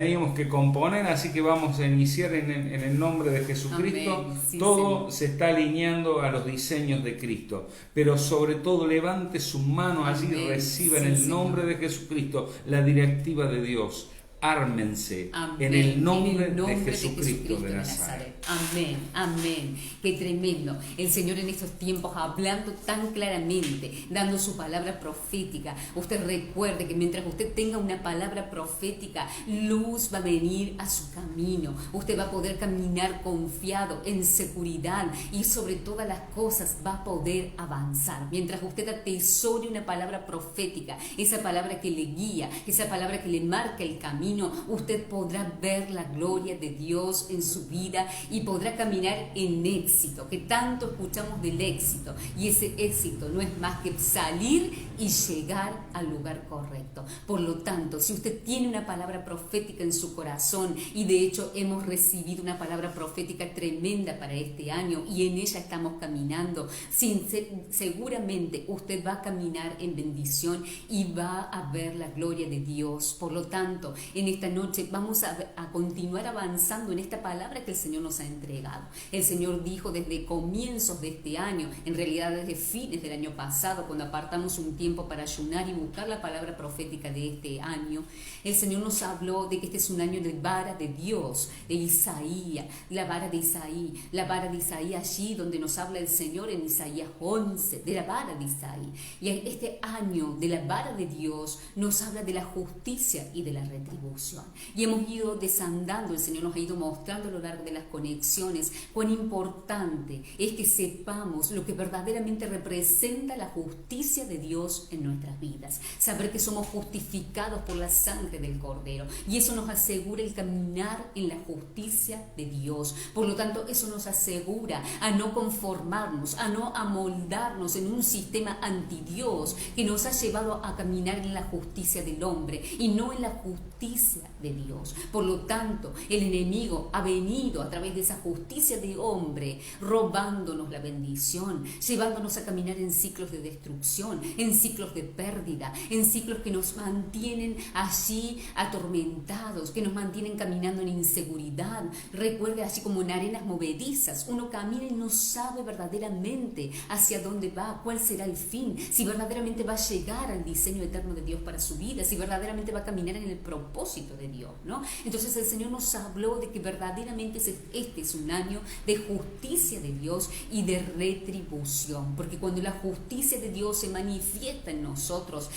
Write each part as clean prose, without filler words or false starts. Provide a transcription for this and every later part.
Teníamos que componer, así que vamos a iniciar en el nombre de Jesucristo. Amén. Sí, Todo Señor. se está alineando a los diseños de Cristo, pero sobre todo levante su mano allí y Amén. reciba en Sí, el nombre Señor. de Jesucristo la directiva de Dios. Ármense en el Amén. En nombre el de nombre de Jesucristo Jesucristo de de Nazaret. Nazaret. Amén. Amén. Qué tremendo. El Señor en estos tiempos hablando tan claramente, dando su palabra profética. Usted recuerde que mientras usted tenga una palabra profética, luz va a venir a su camino. Usted va a poder caminar confiado, en seguridad y sobre todas las cosas va a poder avanzar. Mientras usted atesore una palabra profética, esa palabra que le guía, esa palabra que le marca el camino, usted podrá ver la gloria de Dios en su vida y podrá caminar en éxito, que tanto escuchamos del éxito, y ese éxito no es más que salir y llegar al lugar correcto. Por lo tanto, si usted tiene una palabra profética en su corazón, y de hecho hemos recibido una palabra profética tremenda para este año y en ella estamos caminando, seguramente usted va a caminar en bendición y va a ver la gloria de Dios. Por lo tanto, en esta noche vamos a continuar avanzando en esta palabra que el Señor nos ha entregado. El Señor dijo desde comienzos de este año, en realidad desde fines del año pasado, cuando apartamos un tiempo para ayunar y buscar la palabra profética de este año, el Señor nos habló de que este es un año de vara de Dios, de Isaías, la vara de Isaías allí donde nos habla el Señor en Isaías 11, de la vara de Isaías. Y este año de la vara de Dios nos habla de la justicia y de la retribución. Y hemos ido desandando, el Señor nos ha ido mostrando a lo largo de las conexiones cuán importante es que sepamos lo que verdaderamente representa la justicia de Dios en nuestras vidas. Saber que somos justificados por la sangre del Cordero, y eso nos asegura el caminar en la justicia de Dios. Por lo tanto, eso nos asegura a no conformarnos, a no amoldarnos en un sistema antidios que nos ha llevado a caminar en la justicia del hombre y no en la justicia de Dios. Por lo tanto, el enemigo ha venido a través de esa justicia de hombre, robándonos la bendición, llevándonos a caminar en ciclos de destrucción, en ciclos de pérdida, en ciclos que nos mantienen allí atormentados, que nos mantienen caminando en inseguridad. Recuerde, así como en arenas movedizas, uno camina y no sabe verdaderamente hacia dónde va, cuál será el fin, si verdaderamente va a llegar al diseño eterno de Dios para su vida, si verdaderamente va a caminar en el propósito de Dios, ¿no? Entonces el Señor nos habló de que verdaderamente este es un año de justicia de Dios y de retribución, porque cuando la justicia de Dios se manifiesta en nosotros,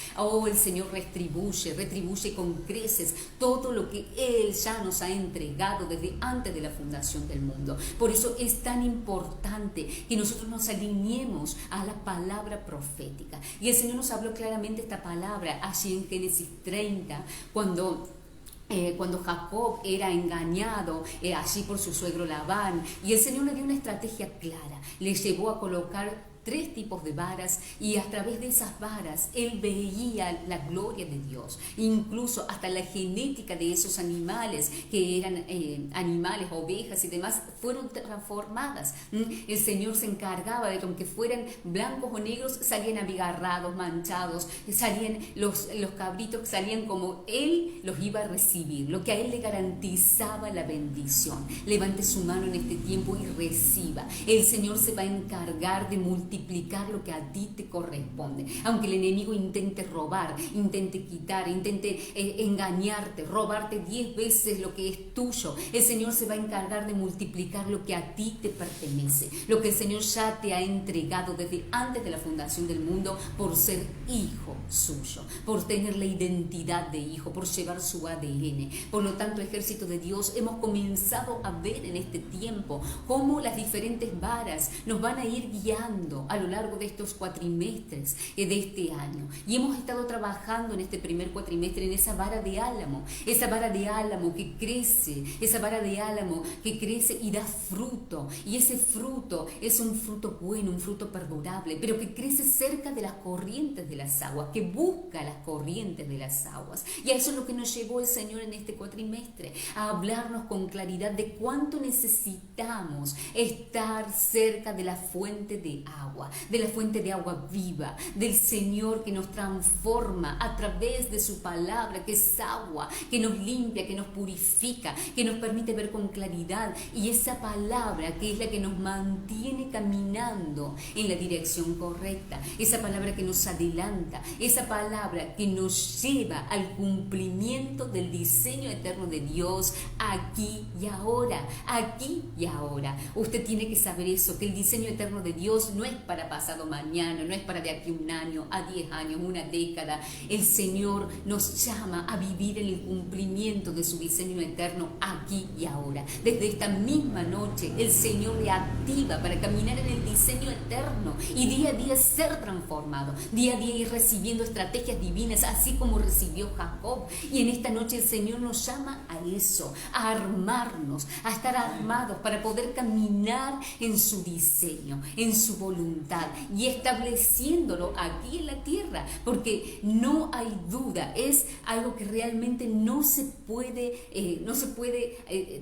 el Señor retribuye con creces todo lo que Él ya nos ha entregado desde antes de la fundación del mundo. Por eso es tan importante que nosotros nos alineemos a la palabra profética. Y el Señor nos habló claramente esta palabra allí en Génesis 30, cuando Jacob era engañado allí por su suegro Labán, y el Señor le dio una estrategia clara, le llevó a colocar 3 tipos de varas, y a través de esas varas él veía la gloria de Dios, incluso hasta la genética de esos animales que eran animales, ovejas y demás, fueron transformadas. El Señor se encargaba de que aunque fueran blancos o negros, salían abigarrados, manchados, salían los cabritos, salían como él los iba a recibir, lo que a él le garantizaba la bendición. Levante su mano en este tiempo y reciba. El Señor se va a encargar de multiplicar lo que a ti te corresponde. Aunque el enemigo intente robar, intente quitar, intente engañarte, robarte 10 veces lo que es tuyo, el Señor se va a encargar de multiplicar lo que a ti te pertenece, lo que el Señor ya te ha entregado desde antes de la fundación del mundo, por ser hijo suyo, por tener la identidad de hijo, por llevar su ADN. Por lo tanto, ejército de Dios, hemos comenzado a ver en este tiempo cómo las diferentes varas nos van a ir guiando a lo largo de estos cuatrimestres de este año, y hemos estado trabajando en este primer cuatrimestre en esa vara de álamo que crece, esa vara de álamo que crece y da fruto, y ese fruto es un fruto bueno, un fruto perdurable, pero que crece cerca de las corrientes de las aguas, que busca las corrientes de las aguas. Y a eso es lo que nos llevó el Señor en este cuatrimestre, a hablarnos con claridad de cuánto necesitamos estar cerca de la fuente de agua. agua, de la fuente de agua viva, del Señor que nos transforma a través de su palabra, que es agua, que nos limpia, que nos purifica, que nos permite ver con claridad, y esa palabra que es la que nos mantiene caminando en la dirección correcta, esa palabra que nos adelanta, esa palabra que nos lleva al cumplimiento del diseño eterno de Dios aquí y ahora, aquí y ahora. Usted tiene que saber eso, que el diseño eterno de Dios no es para pasado mañana, no es para de aquí a un año, a 10 años, una década. El Señor nos llama a vivir en el cumplimiento de su diseño eterno aquí y ahora. Desde esta misma noche el Señor le activa para caminar en el diseño eterno y día a día ser transformado, día a día ir recibiendo estrategias divinas, así como recibió Jacob. Y en esta noche el Señor nos llama a eso, a armarnos, a estar armados para poder caminar en su diseño, en su voluntad y estableciéndolo aquí en la tierra, porque no hay duda, es algo que realmente no se puede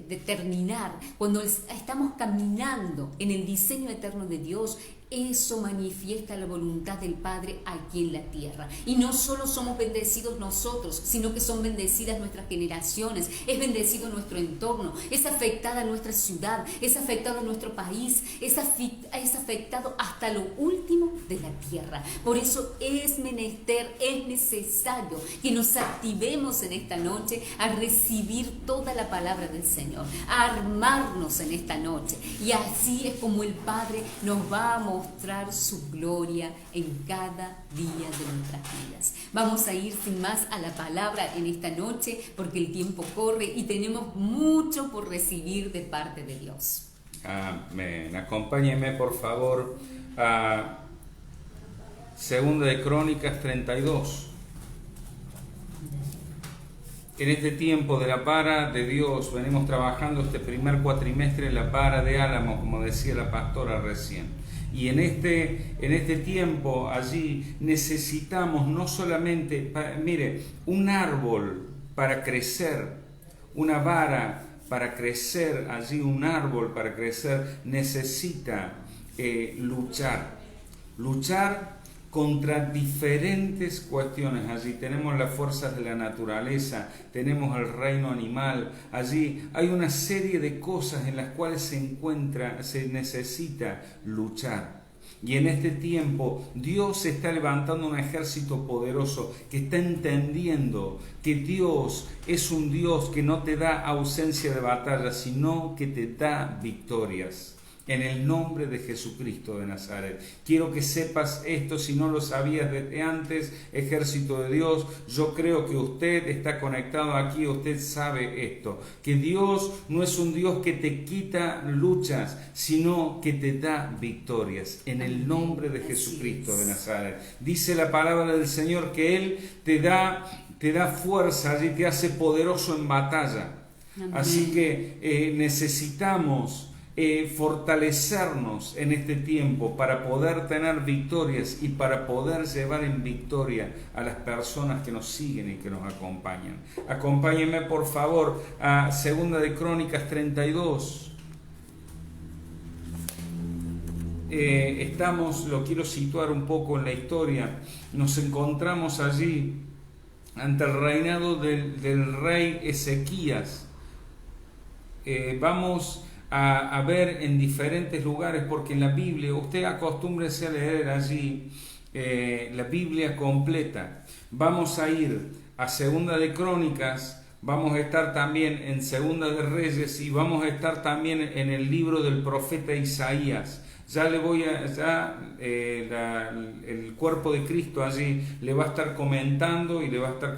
determinar. Cuando estamos caminando en el diseño eterno de Dios, eso manifiesta la voluntad del Padre aquí en la tierra. Y no solo somos bendecidos nosotros, sino que son bendecidas nuestras generaciones, es bendecido nuestro entorno, es afectada nuestra ciudad, es afectado nuestro país, es afectado hasta lo último de la tierra. Por eso es menester, es necesario que nos activemos en esta noche a recibir toda la palabra del Señor, a armarnos en esta noche. Y así es como el Padre nos va a mostrar su gloria en cada día de nuestras vidas. Vamos a ir sin más a la palabra en esta noche, porque el tiempo corre y tenemos mucho por recibir de parte de Dios. Amén. Acompáñenme por favor a Segunda de Crónicas 32. En este tiempo de la vara de Dios venimos trabajando este primer cuatrimestre en la vara de Álamo, como decía la pastora recién. Y en este tiempo allí necesitamos no solamente, mire, un árbol para crecer, una vara para crecer, allí un árbol para crecer necesita luchar contra diferentes cuestiones. Allí tenemos las fuerzas de la naturaleza, tenemos el reino animal, allí hay una serie de cosas en las cuales se necesita luchar. Y en este tiempo Dios está levantando un ejército poderoso que está entendiendo que Dios es un Dios que no te da ausencia de batalla, sino que te da victorias. En el nombre de Jesucristo de Nazaret. Quiero que sepas esto, si no lo sabías desde antes, ejército de Dios. Yo creo que usted está conectado aquí, usted sabe esto. Que Dios no es un Dios que te quita luchas, sino que te da victorias. En el nombre de Jesucristo de Nazaret. Dice la palabra del Señor que Él te da fuerza y te hace poderoso en batalla. Amén. Así que necesitamos fortalecernos en este tiempo para poder tener victorias y para poder llevar en victoria a las personas que nos siguen y que nos acompañan. Acompáñenme por favor a Segunda de Crónicas 32. Lo quiero situar un poco en la historia. Nos encontramos allí ante el reinado del rey Ezequías. Vamos a ver en diferentes lugares, porque en la Biblia, usted acostúmbrese a leer allí la Biblia completa. Vamos a ir a Segunda de Crónicas, vamos a estar también en Segunda de Reyes y vamos a estar también en el libro del profeta Isaías. El cuerpo de Cristo allí le va a estar comentando y le va a estar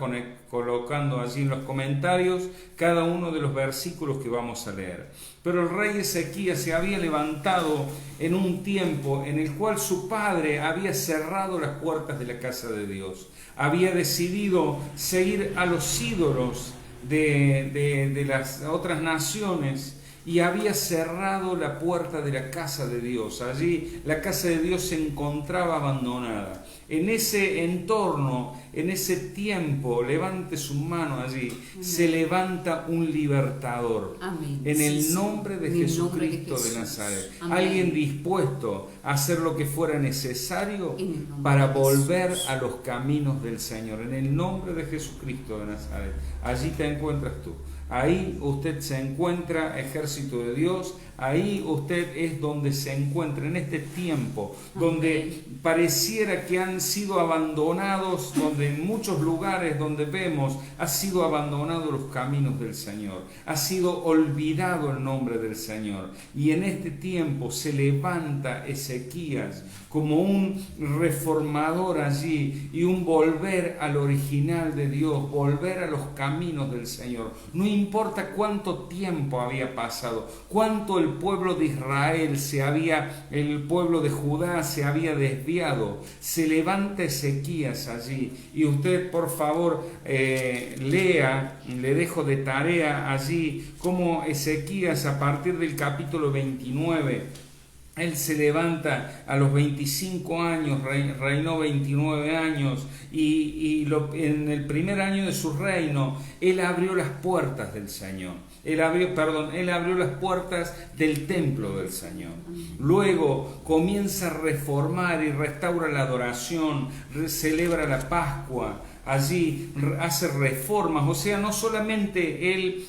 colocando allí en los comentarios cada uno de los versículos que vamos a leer. Pero el rey Ezequías se había levantado en un tiempo en el cual su padre había cerrado las puertas de la casa de Dios. Había decidido seguir a los ídolos de las otras naciones y había cerrado la puerta de la casa de Dios. Allí la casa de Dios se encontraba abandonada. En ese entorno, en ese tiempo, levante su mano allí, se levanta un libertador. Amén. En el nombre de Jesucristo de Nazaret. Amén. Alguien dispuesto a hacer lo que fuera necesario nombre para de volver Jesús. a los caminos del Señor. En el nombre de Jesucristo de Nazaret. Allí te encuentras tú. Ahí usted se encuentra, ejército de Dios. Ahí usted es donde se encuentra en este tiempo, donde pareciera que han sido abandonados, donde en muchos lugares donde vemos ha sido abandonado los caminos del Señor, ha sido olvidado el nombre del Señor. Y en este tiempo se levanta Ezequías como un reformador allí y un volver al original de Dios, volver a los caminos del Señor. No importa cuánto tiempo había pasado, cuánto el pueblo de Israel el pueblo de Judá se había desviado, se levanta Ezequías allí. Y usted, por favor, lea, le dejo de tarea allí, cómo Ezequías a partir del capítulo 29, él se levanta a los 25 años, reinó 29 años en el primer año de su reino, él abrió las puertas del Señor. Él abrió las puertas del templo del Señor. Luego comienza a reformar y restaura la adoración, celebra la Pascua. Allí hace reformas, o sea, no solamente él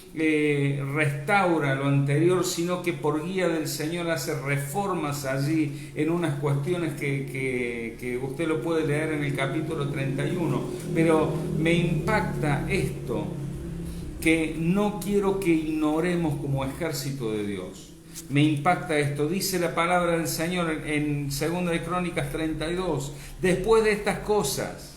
restaura lo anterior, sino que por guía del Señor hace reformas allí en unas cuestiones que usted lo puede leer en el capítulo 31. Pero me impacta esto, que no quiero que ignoremos como ejército de Dios. Me impacta esto, dice la palabra del Señor en 2 de Crónicas 32, después de estas cosas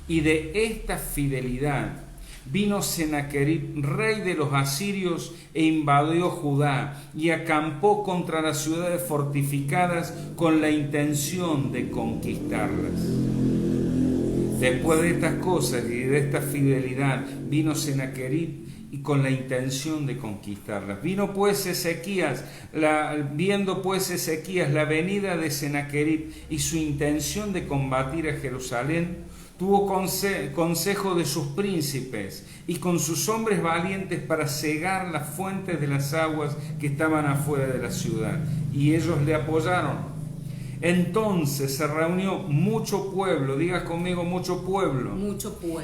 y de esta fidelidad, vino Sennacherib, rey de los asirios, e invadió Judá y acampó contra las ciudades fortificadas con la intención de conquistarlas. Después de estas cosas y de esta fidelidad, vino Sennacherib y con la intención de conquistarlas. Viendo pues Ezequías la venida de Sennacherib y su intención de combatir a Jerusalén, tuvo consejo de sus príncipes y con sus hombres valientes para cegar las fuentes de las aguas que estaban afuera de la ciudad. Y ellos le apoyaron. Entonces se reunió mucho pueblo, diga conmigo mucho pueblo,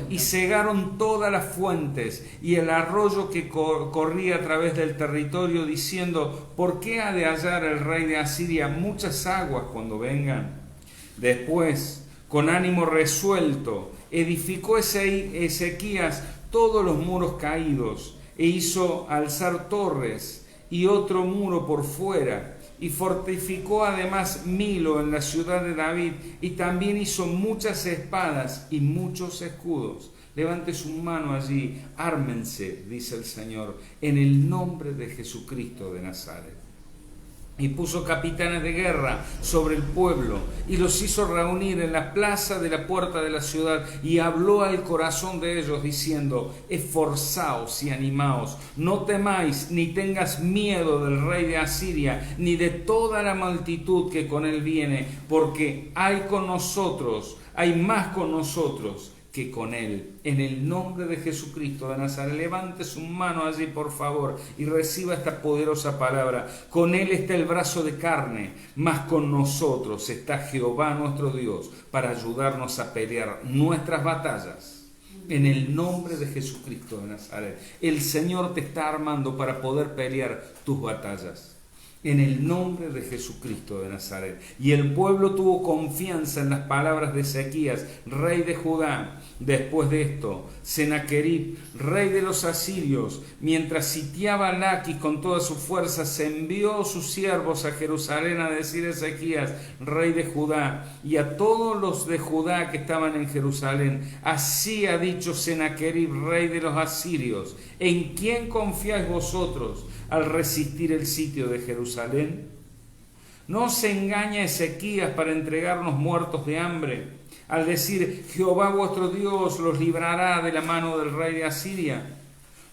y cegaron todas las fuentes y el arroyo que corría a través del territorio, diciendo: ¿por qué ha de hallar el rey de Asiria muchas aguas cuando vengan? Después, con ánimo resuelto, edificó Ezequías todos los muros caídos e hizo alzar torres y otro muro por fuera. Y fortificó además Milo en la ciudad de David, y también hizo muchas espadas y muchos escudos. Levante su mano allí, ármense, dice el Señor, en el nombre de Jesucristo de Nazaret. Y puso capitanes de guerra sobre el pueblo, y los hizo reunir en la plaza de la puerta de la ciudad, y habló al corazón de ellos, diciendo: esforzaos y animaos, no temáis, ni tengas miedo del rey de Asiria, ni de toda la multitud que con él viene, porque hay más con nosotros que con él. En el nombre de Jesucristo de Nazaret, levante su mano allí, por favor, y reciba esta poderosa palabra. Con él está el brazo de carne, mas con nosotros está Jehová nuestro Dios para ayudarnos a pelear nuestras batallas. En el nombre de Jesucristo de Nazaret, el Señor te está armando para poder pelear tus batallas. En el nombre de Jesucristo de Nazaret. Y el pueblo tuvo confianza en las palabras de Ezequías, rey de Judá. Después de esto, Sennacherib, rey de los asirios, mientras sitiaba Laquis con toda su fuerza, se envió sus siervos a Jerusalén a decir a Ezequías, rey de Judá, y a todos los de Judá que estaban en Jerusalén: así ha dicho Sennacherib, rey de los asirios: ¿en quién confiáis vosotros al resistir el sitio de Jerusalén? ¿No se engaña Ezequías para entregarnos muertos de hambre, al decir: Jehová vuestro Dios los librará de la mano del rey de Asiria?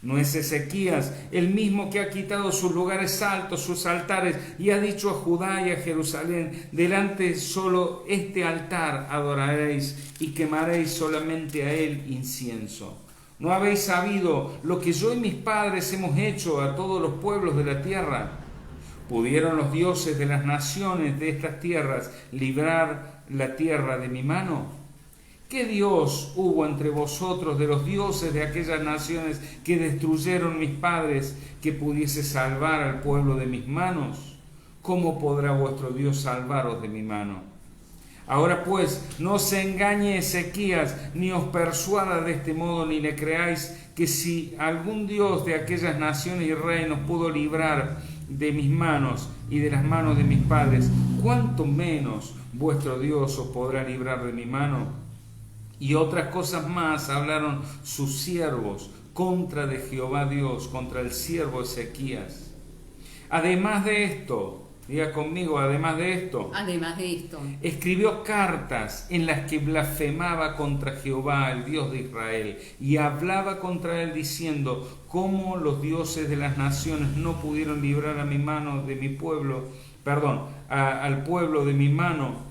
¿No es Ezequías el mismo que ha quitado sus lugares altos, sus altares, y ha dicho a Judá y a Jerusalén: delante solo este altar adoraréis y quemaréis solamente a él incienso? ¿No habéis sabido lo que yo y mis padres hemos hecho a todos los pueblos de la tierra? ¿Pudieron los dioses de las naciones de estas tierras librar la tierra de mi mano? ¿Qué Dios hubo entre vosotros de los dioses de aquellas naciones que destruyeron mis padres que pudiese salvar al pueblo de mis manos? ¿Cómo podrá vuestro Dios salvaros de mi mano? Ahora pues, no os engañe Ezequías, ni os persuada de este modo, ni le creáis, que si algún Dios de aquellas naciones y reinos pudo librar de mis manos y de las manos de mis padres, ¿cuánto menos vuestro Dios os podrá librar de mi mano? Y otras cosas más hablaron sus siervos contra de Jehová Dios, contra el siervo Ezequías. Además de esto, diga conmigo, además de esto, escribió cartas en las que blasfemaba contra Jehová, el Dios de Israel, y hablaba contra él diciendo: cómo los dioses de las naciones no pudieron librar a mi mano de mi pueblo, al pueblo de mi mano,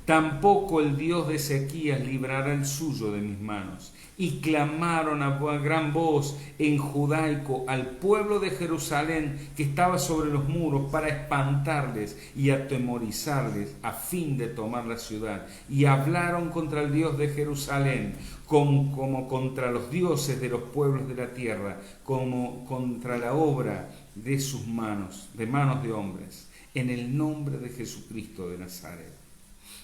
tampoco el Dios de Ezequías librará el suyo de mis manos. Y clamaron a gran voz en judaico al pueblo de Jerusalén que estaba sobre los muros, para espantarles y atemorizarles a fin de tomar la ciudad. Y hablaron contra el Dios de Jerusalén como contra los dioses de los pueblos de la tierra, como contra la obra de sus manos, de manos de hombres, en el nombre de Jesucristo de Nazaret.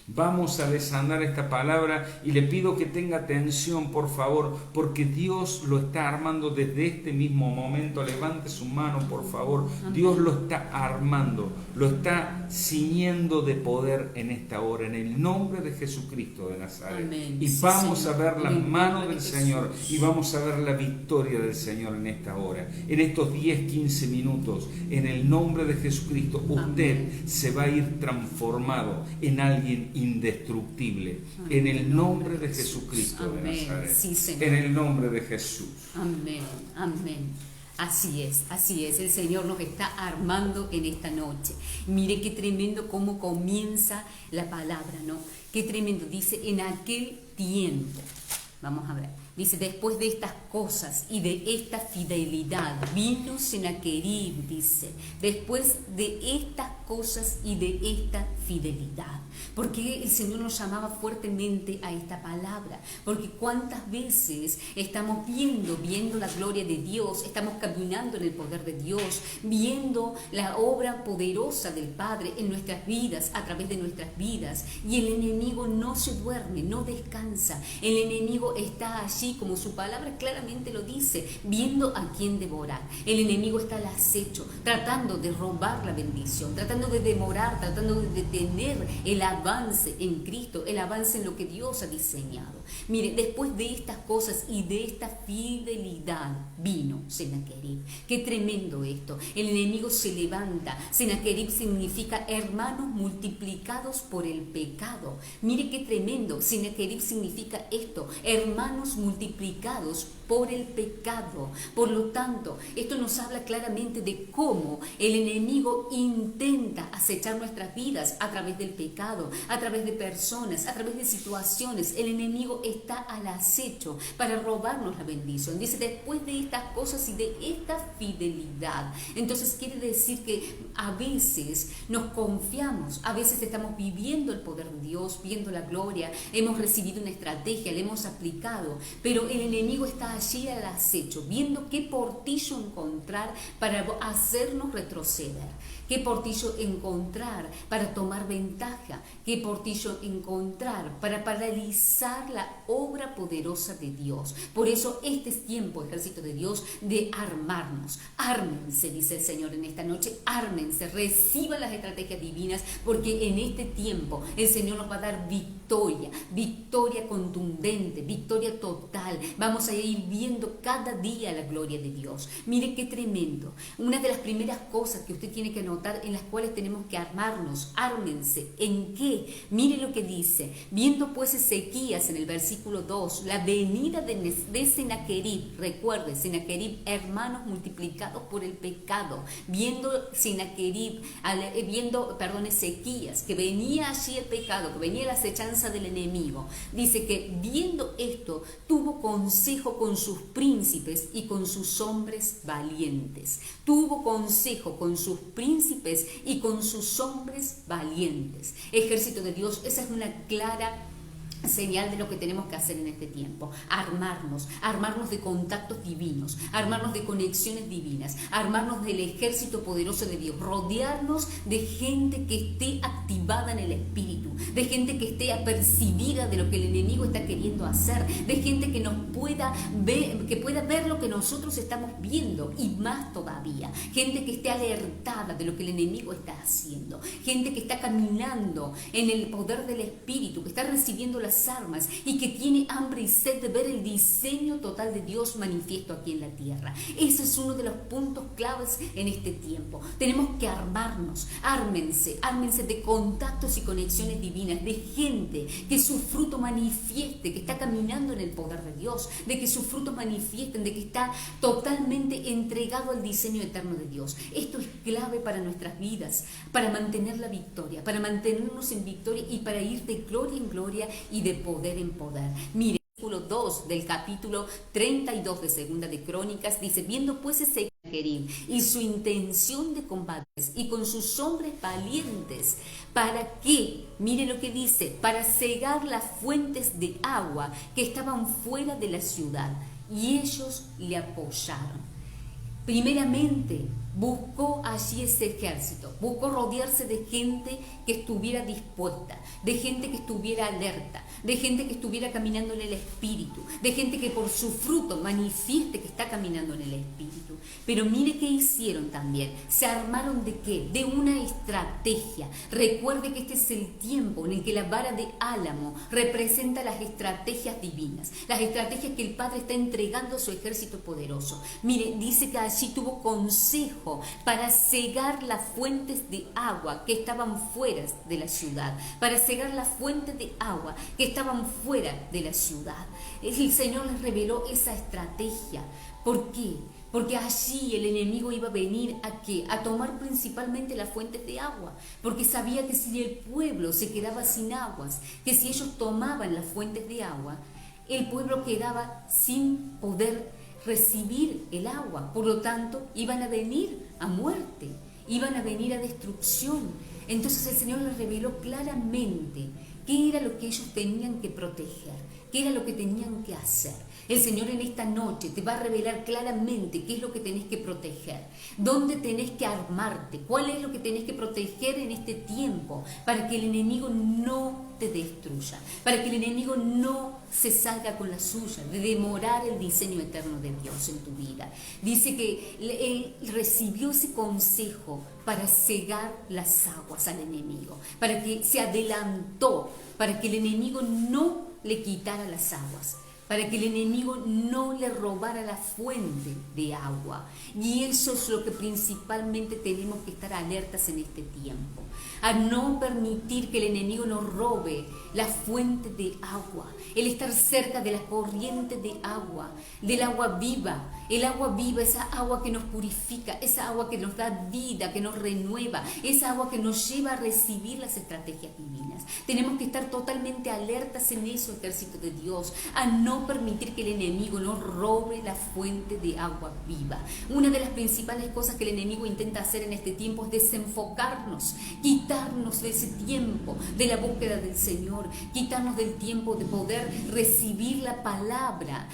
Vamos a desandar esta palabra y le pido que tenga atención, por favor, porque Dios lo está armando desde este mismo momento. Levante su mano, por favor. Amén. Dios lo está armando, lo está ciñendo de poder en esta hora, en el nombre de Jesucristo de Nazaret. Amén. Y vamos a ver las manos del Señor y vamos a ver la victoria del Señor en esta hora, en estos 10-15 minutos. En el nombre de Jesucristo, usted Amén. Se va a ir transformado en alguien indestructible. Amén. En el nombre de Jesucristo Amén. De Nazaret. Sí, en el nombre de Jesús. Amén. Amén. Así es, el Señor nos está armando en esta noche. Mire qué tremendo cómo comienza la palabra, ¿no? Qué tremendo, dice: en aquel tiempo. Vamos a ver, dice: después de estas cosas y de esta fidelidad vino Sennacherib, dice, después de estas cosas y de esta fidelidad. Porque el Señor nos llamaba fuertemente a esta palabra, porque cuántas veces estamos viendo la gloria de Dios, estamos caminando en el poder de Dios, viendo la obra poderosa del Padre en nuestras vidas, a través de nuestras vidas, y el enemigo no se duerme, no descansa. El enemigo está allí, como su palabra claramente lo dice, viendo a quién devorar. El enemigo está al acecho, tratando de robar la bendición, tratando de demorar, tratando de detener el avance en Cristo, el avance en lo que Dios ha diseñado. Mire, después de estas cosas y de esta fidelidad vino Sennacherib. Qué tremendo esto. El enemigo se levanta. Sennacherib significa hermanos multiplicados por el pecado. Mire qué tremendo. Sennacherib significa esto, hermanos multiplicados por el pecado. Por lo tanto, esto nos habla claramente de cómo el enemigo intenta acechar nuestras vidas a través del pecado, a través de personas, a través de situaciones. El enemigo está al acecho para robarnos la bendición. Dice: después de estas cosas y de esta fidelidad. Entonces quiere decir que a veces nos confiamos, a veces estamos viviendo el poder de Dios, viendo la gloria, hemos recibido una estrategia, la hemos aplicado, pero el enemigo está allí al acecho, viendo qué portillo encontrar para hacernos retroceder, qué portillo encontrar para tomar ventaja, qué portillo encontrar para paralizar la obra poderosa de Dios. Por eso este es tiempo, ejército de Dios, de armarnos. Ármense, dice el Señor en esta noche, ármense, reciban las estrategias divinas, porque en este tiempo el Señor nos va a dar victoria victoria, victoria contundente, victoria total. Vamos a ir viendo cada día la gloria de Dios. Mire qué tremendo. Una de las primeras cosas que usted tiene que anotar, en las cuales tenemos que armarnos, ármense. ¿En qué? Mire lo que dice. Viendo pues Ezequías en el versículo 2, la venida de Sennacherib, recuerde, Sennacherib, hermanos multiplicados por el pecado, viendo Ezequías, que venía allí el pecado, que venía la acechanza del enemigo, dice que viendo esto, tuvo consejo con sus príncipes y con sus hombres valientes. Tuvo consejo con sus príncipes y con sus hombres valientes. Ejército de Dios, esa es una clara señal de lo que tenemos que hacer en este tiempo. Armarnos de contactos divinos, armarnos de conexiones divinas, armarnos del ejército poderoso de Dios, rodearnos de gente que esté activada en el espíritu, de gente que esté apercibida de lo que el enemigo está queriendo hacer, de gente que nos pueda ver, que pueda ver lo que nosotros estamos viendo, y más todavía, gente que esté alertada de lo que el enemigo está haciendo, gente que está caminando en el poder del espíritu, que está recibiendo las armas y que tiene hambre y sed de ver el diseño total de Dios manifiesto aquí en la tierra. Ese es uno de los puntos claves en este tiempo. Tenemos que armarnos, ármense de contactos y conexiones divinas, de gente que su fruto manifieste, que está caminando en el poder de Dios, de que sus frutos manifiesten, de que está totalmente entregado al diseño eterno de Dios. Esto es clave para nuestras vidas, para mantener la victoria, para mantenernos en victoria y para ir de gloria en gloria y de poder en poder. Mire, el versículo 2 del capítulo 32 de Segunda de Crónicas dice: viendo pues Sennacherib y su intención de combates y con sus hombres valientes, ¿para qué? Mire lo que dice: para cegar las fuentes de agua que estaban fuera de la ciudad, y ellos le apoyaron. Primeramente, buscó allí ese ejército, buscó rodearse de gente que estuviera dispuesta, de gente que estuviera alerta, de gente que estuviera caminando en el espíritu, de gente que por su fruto manifieste que está caminando en el espíritu. Pero mire qué hicieron también. ¿Se armaron de qué? De una estrategia. Recuerde que este es el tiempo en el que la vara de álamo representa las estrategias divinas, las estrategias que el Padre está entregando a su ejército poderoso. Mire, dice que allí tuvo consejo para cegar las fuentes de agua que estaban fuera de la ciudad, para cegar las fuentes de agua que estaban fuera de la ciudad. El Señor les reveló esa estrategia. ¿Por qué? Porque allí el enemigo iba a venir ¿a qué? A tomar principalmente las fuentes de agua, porque sabía que si el pueblo se quedaba sin aguas, que si ellos tomaban las fuentes de agua, el pueblo quedaba sin poder recibir el agua. Por lo tanto, iban a venir a muerte, iban a venir a destrucción. Entonces el Señor les reveló claramente qué era lo que ellos tenían que proteger, qué era lo que tenían que hacer. El Señor en esta noche te va a revelar claramente qué es lo que tenés que proteger, dónde tenés que armarte, cuál es lo que tenés que proteger en este tiempo para que el enemigo no te destruya, para que el enemigo no se salga con la suya, de demorar el diseño eterno de Dios en tu vida. Dice que él recibió ese consejo para cegar las aguas al enemigo, para que se adelantó, para que el enemigo no le quitara las aguas, para que el enemigo no le robara la fuente de agua. Y eso es lo que principalmente tenemos que estar alertas en este tiempo, a no permitir que el enemigo nos robe la fuente de agua, el estar cerca de la corriente de agua, del agua viva. El agua viva, esa agua que nos purifica, esa agua que nos da vida, que nos renueva, esa agua que nos lleva a recibir las estrategias divinas. Tenemos que estar totalmente alertas en eso, ejército de Dios, a no permitir que el enemigo nos robe la fuente de agua viva. Una de las principales cosas que el enemigo intenta hacer en este tiempo es desenfocarnos, quitarnos de ese tiempo de la búsqueda del Señor, quitarnos del tiempo de poder recibir la palabra.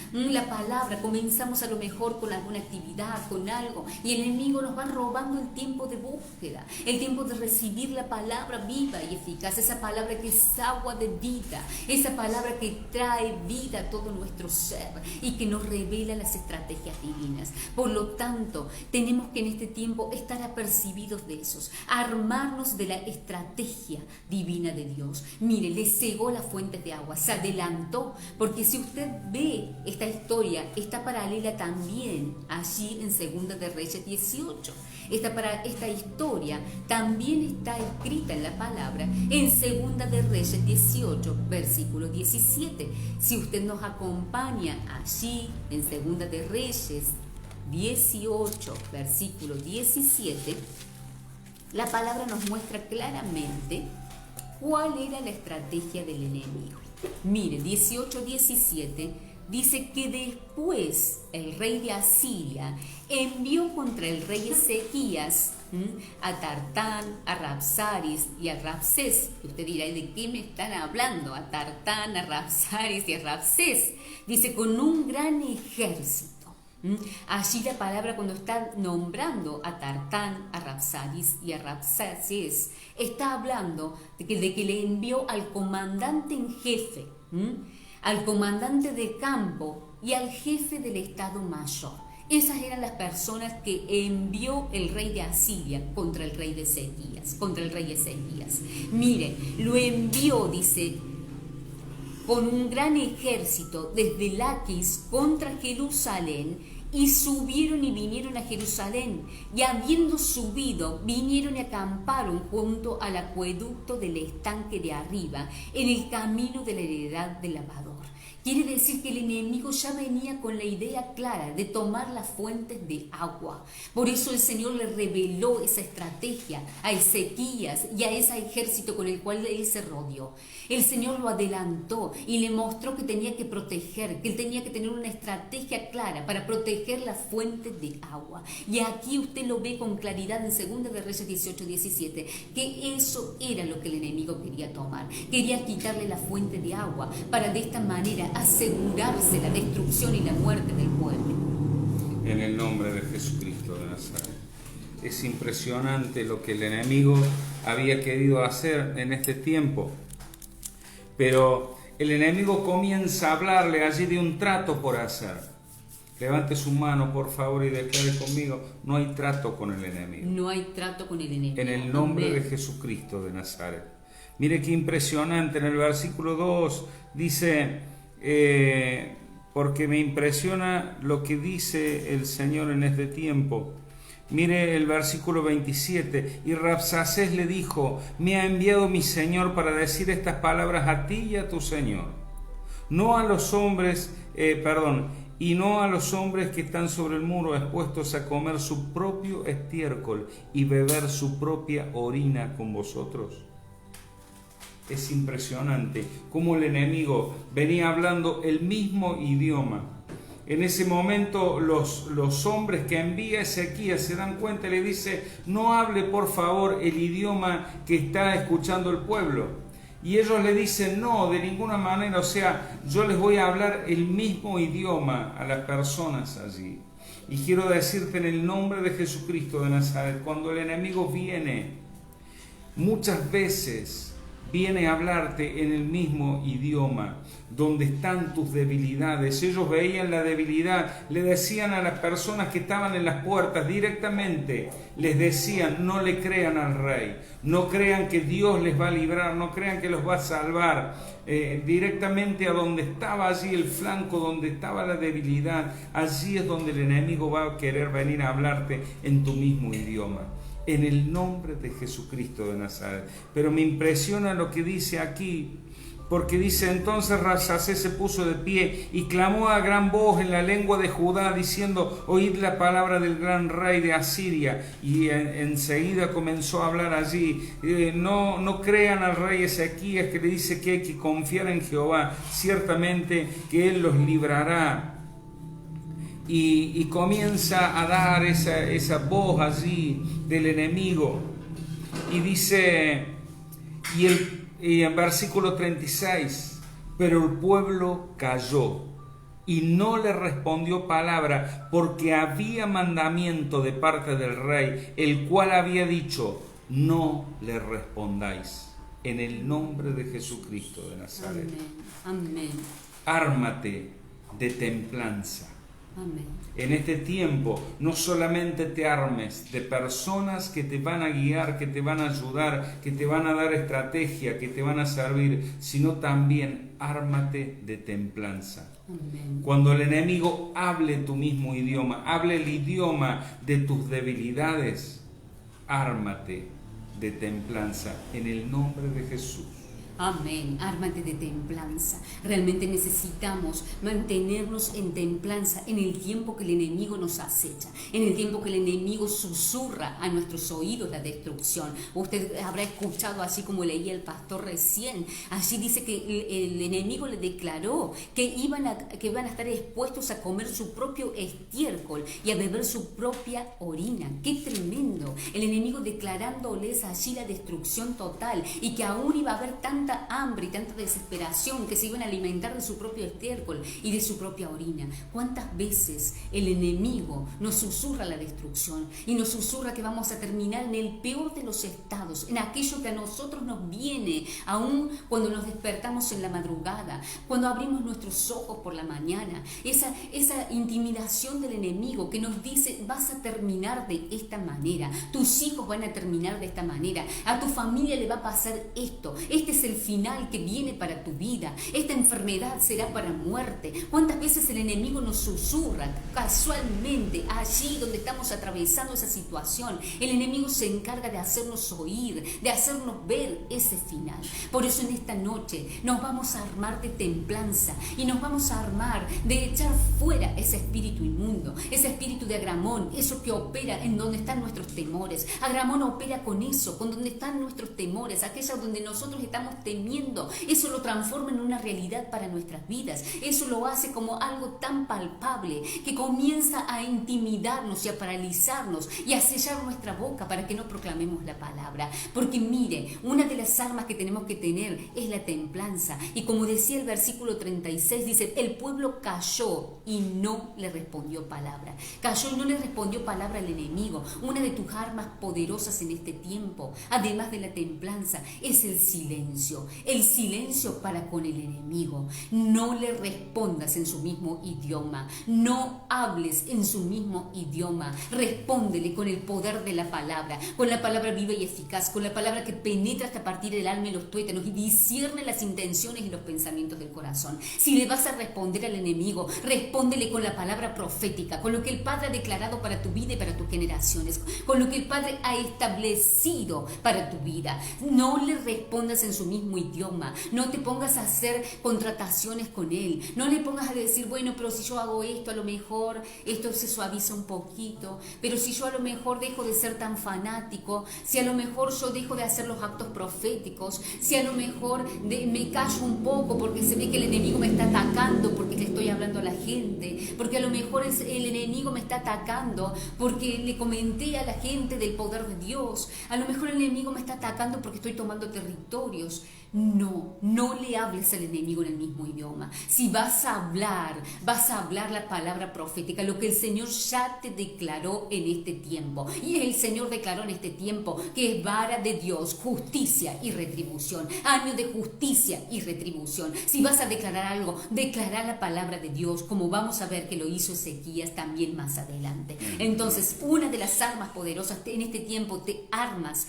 Comenzamos a lo mejor mejor con alguna actividad, con algo, y el enemigo nos va robando el tiempo de búsqueda, el tiempo de recibir la palabra viva y eficaz, esa palabra que es agua de vida, esa palabra que trae vida a todo nuestro ser y que nos revela las estrategias divinas. Por lo tanto, tenemos que en este tiempo estar apercibidos de esos, armarnos de la estrategia divina de Dios. Mire, le cegó las fuentes de agua, se adelantó, porque si usted ve esta historia, está paralela también allí en Segunda de Reyes 18. Esta historia también está escrita en la palabra en Segunda de Reyes 18, versículo 17. Si usted nos acompaña allí en Segunda de Reyes 18, versículo 17, la palabra nos muestra claramente cuál era la estrategia del enemigo. Mire, 18:17 dice que después el rey de Asiria envió contra el rey Ezequías a Tartán, a Rabsaris y a Rabsés. Usted dirá, ¿de qué me están hablando? A Tartán, a Rabsaris y a Rabsés. Dice, con un gran ejército. Allí la palabra, cuando está nombrando a Tartán, a Rabsaris y a Rabsés, está hablando de que le envió al comandante en jefe, al comandante de campo y al jefe del Estado Mayor. Esas eran las personas que envió el rey de Asiria contra el rey de Ezequías, contra el rey Ezequías. Mire, lo envió, dice, con un gran ejército desde Laquis contra Jerusalén, y subieron y vinieron a Jerusalén, y habiendo subido, vinieron y acamparon junto al acueducto del estanque de arriba, en el camino de la heredad del lavador. Quiere decir que el enemigo ya venía con la idea clara de tomar las fuentes de agua. Por eso el Señor le reveló esa estrategia a Ezequías y a ese ejército con el cual él se rodeó. El Señor lo adelantó y le mostró que tenía que proteger, que él tenía que tener una estrategia clara para proteger las fuentes de agua. Y aquí usted lo ve con claridad en 2 de Reyes 18-17, que eso era lo que el enemigo quería tomar. Quería quitarle la fuente de agua para de esta manera asegurarse la destrucción y la muerte del pueblo. En el nombre de Jesucristo de Nazaret. Es impresionante lo que el enemigo había querido hacer en este tiempo. Pero el enemigo comienza a hablarle allí de un trato por hacer. Levante su mano, por favor, y declare conmigo, no hay trato con el enemigo. No hay trato con el enemigo. En el nombre Amén. de Jesucristo de Nazaret. Mire qué impresionante, en el versículo 2 dice, porque me impresiona lo que dice el Señor en este tiempo. Mire el versículo 27, y Rabsacés le dijo, me ha enviado mi Señor para decir estas palabras a ti y a tu Señor, no a los hombres, y no a los hombres que están sobre el muro expuestos a comer su propio estiércol y beber su propia orina con vosotros. Es impresionante cómo el enemigo venía hablando el mismo idioma. En ese momento los hombres que envía Ezequías se dan cuenta y le dice, no hable por favor el idioma que está escuchando el pueblo. Y ellos le dicen, no, de ninguna manera, o sea, yo les voy a hablar el mismo idioma a las personas allí. Y quiero decirte en el nombre de Jesucristo de Nazaret, cuando el enemigo viene, muchas veces viene a hablarte en el mismo idioma, donde están tus debilidades. Ellos veían la debilidad, le decían a las personas que estaban en las puertas directamente, les decían, no le crean al rey, no crean que Dios les va a librar, no crean que los va a salvar. Directamente a donde estaba allí el flanco, donde estaba la debilidad, allí es donde el enemigo va a querer venir a hablarte en tu mismo idioma. En el nombre de Jesucristo de Nazaret. Pero me impresiona lo que dice aquí, porque dice, entonces Rabsacés se puso de pie y clamó a gran voz en la lengua de Judá, diciendo, oíd la palabra del gran rey de Asiria. Y enseguida comenzó a hablar allí, no crean al rey Ezequías, que le dice que hay que confiar en Jehová, ciertamente que él los librará. Y comienza a dar esa voz allí del enemigo. Y dice, y en versículo 36, pero el pueblo calló y no le respondió palabra, porque había mandamiento de parte del rey, el cual había dicho: no le respondáis, en el nombre de Jesucristo de Nazaret. Amén. Amén. Ármate de templanza. Amén. En este tiempo no solamente te armes de personas que te van a guiar, que te van a ayudar, que te van a dar estrategia, que te van a servir, sino también ármate de templanza. Amén. Cuando el enemigo hable tu mismo idioma, hable el idioma de tus debilidades, ármate de templanza en el nombre de Jesús. Amén. Ármate de templanza. Realmente necesitamos mantenernos en templanza en el tiempo que el enemigo nos acecha, en el tiempo que el enemigo susurra a nuestros oídos la destrucción. Usted habrá escuchado, así como leía el pastor recién, allí dice que el enemigo le declaró que iban a estar expuestos a comer su propio estiércol y a beber su propia orina. ¡Qué tremendo! El enemigo declarándoles allí la destrucción total, y que aún iba a haber tanta hambre y tanta desesperación que se iban a alimentar de su propio estiércol y de su propia orina. ¿Cuántas veces el enemigo nos susurra la destrucción y nos susurra que vamos a terminar en el peor de los estados, en aquello que a nosotros nos viene aún cuando nos despertamos en la madrugada, cuando abrimos nuestros ojos por la mañana? Esa intimidación del enemigo que nos dice: vas a terminar de esta manera, tus hijos van a terminar de esta manera, a tu familia le va a pasar esto, este es el final que viene para tu vida, esta enfermedad será para muerte. ¿Cuántas veces el enemigo nos susurra casualmente allí donde estamos atravesando esa situación? El enemigo se encarga de hacernos oír, de hacernos ver ese final. Por eso en esta noche nos vamos a armar de templanza y nos vamos a armar de echar fuera ese espíritu inmundo, ese espíritu de Agramón, eso que opera en donde están nuestros temores. Agramón opera con eso, con donde están nuestros temores, aquella donde nosotros estamos temiendo. Eso lo transforma en una realidad para nuestras vidas. Eso lo hace como algo tan palpable que comienza a intimidarnos y a paralizarnos y a sellar nuestra boca para que no proclamemos la palabra. Porque mire, una de las armas que tenemos que tener es la templanza. Y como decía el versículo 36, dice: el pueblo cayó y no le respondió palabra. Cayó y no le respondió palabra al enemigo. Una de tus armas poderosas en este tiempo, además de la templanza, es el silencio. El silencio para con el enemigo. No le respondas en su mismo idioma. No hables en su mismo idioma. Respóndele con el poder de la palabra, con la palabra viva y eficaz, con la palabra que penetra hasta partir el alma y los tuétanos y discierne las intenciones y los pensamientos del corazón. Si le vas a responder al enemigo, respóndele con la palabra profética, con lo que el Padre ha declarado para tu vida y para tus generaciones, con lo que el Padre ha establecido para tu vida. No le respondas en su mismo idioma. No te pongas a hacer contrataciones con él. No le pongas a decir: bueno, pero si yo hago esto, a lo mejor esto se suaviza un poquito, pero si yo a lo mejor dejo de ser tan fanático, si a lo mejor yo dejo de hacer los actos proféticos, si a lo mejor me callo un poco porque se ve que el enemigo me está atacando porque le estoy hablando a la gente, porque a lo mejor el enemigo me está atacando porque le comenté a la gente del poder de Dios, a lo mejor el enemigo me está atacando porque estoy tomando territorios. No le hables al enemigo en el mismo idioma. Si vas a hablar la palabra profética, lo que el Señor ya te declaró en este tiempo. Y el Señor declaró en este tiempo que es vara de Dios, justicia y retribución. Año de justicia y retribución. Si vas a declarar algo, declara la palabra de Dios, como vamos a ver que lo hizo Ezequías también más adelante. Entonces, una de las armas poderosas en este tiempo te armas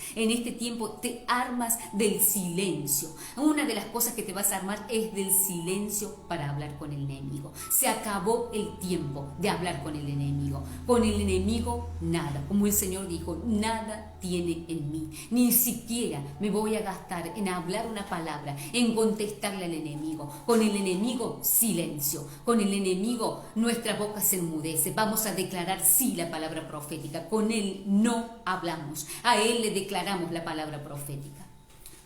del silencio. Una de las cosas que te vas a armar es del silencio para hablar con el enemigo. Se acabó el tiempo de hablar con el enemigo. Con el enemigo nada. Como el Señor dijo: nada tiene en mí. Ni siquiera me voy a gastar en hablar una palabra, en contestarle al enemigo. Con el enemigo, silencio. Con el enemigo, nuestra boca se enmudece. Vamos a declarar sí la palabra profética. Con él no hablamos. A él le declaramos la palabra profética.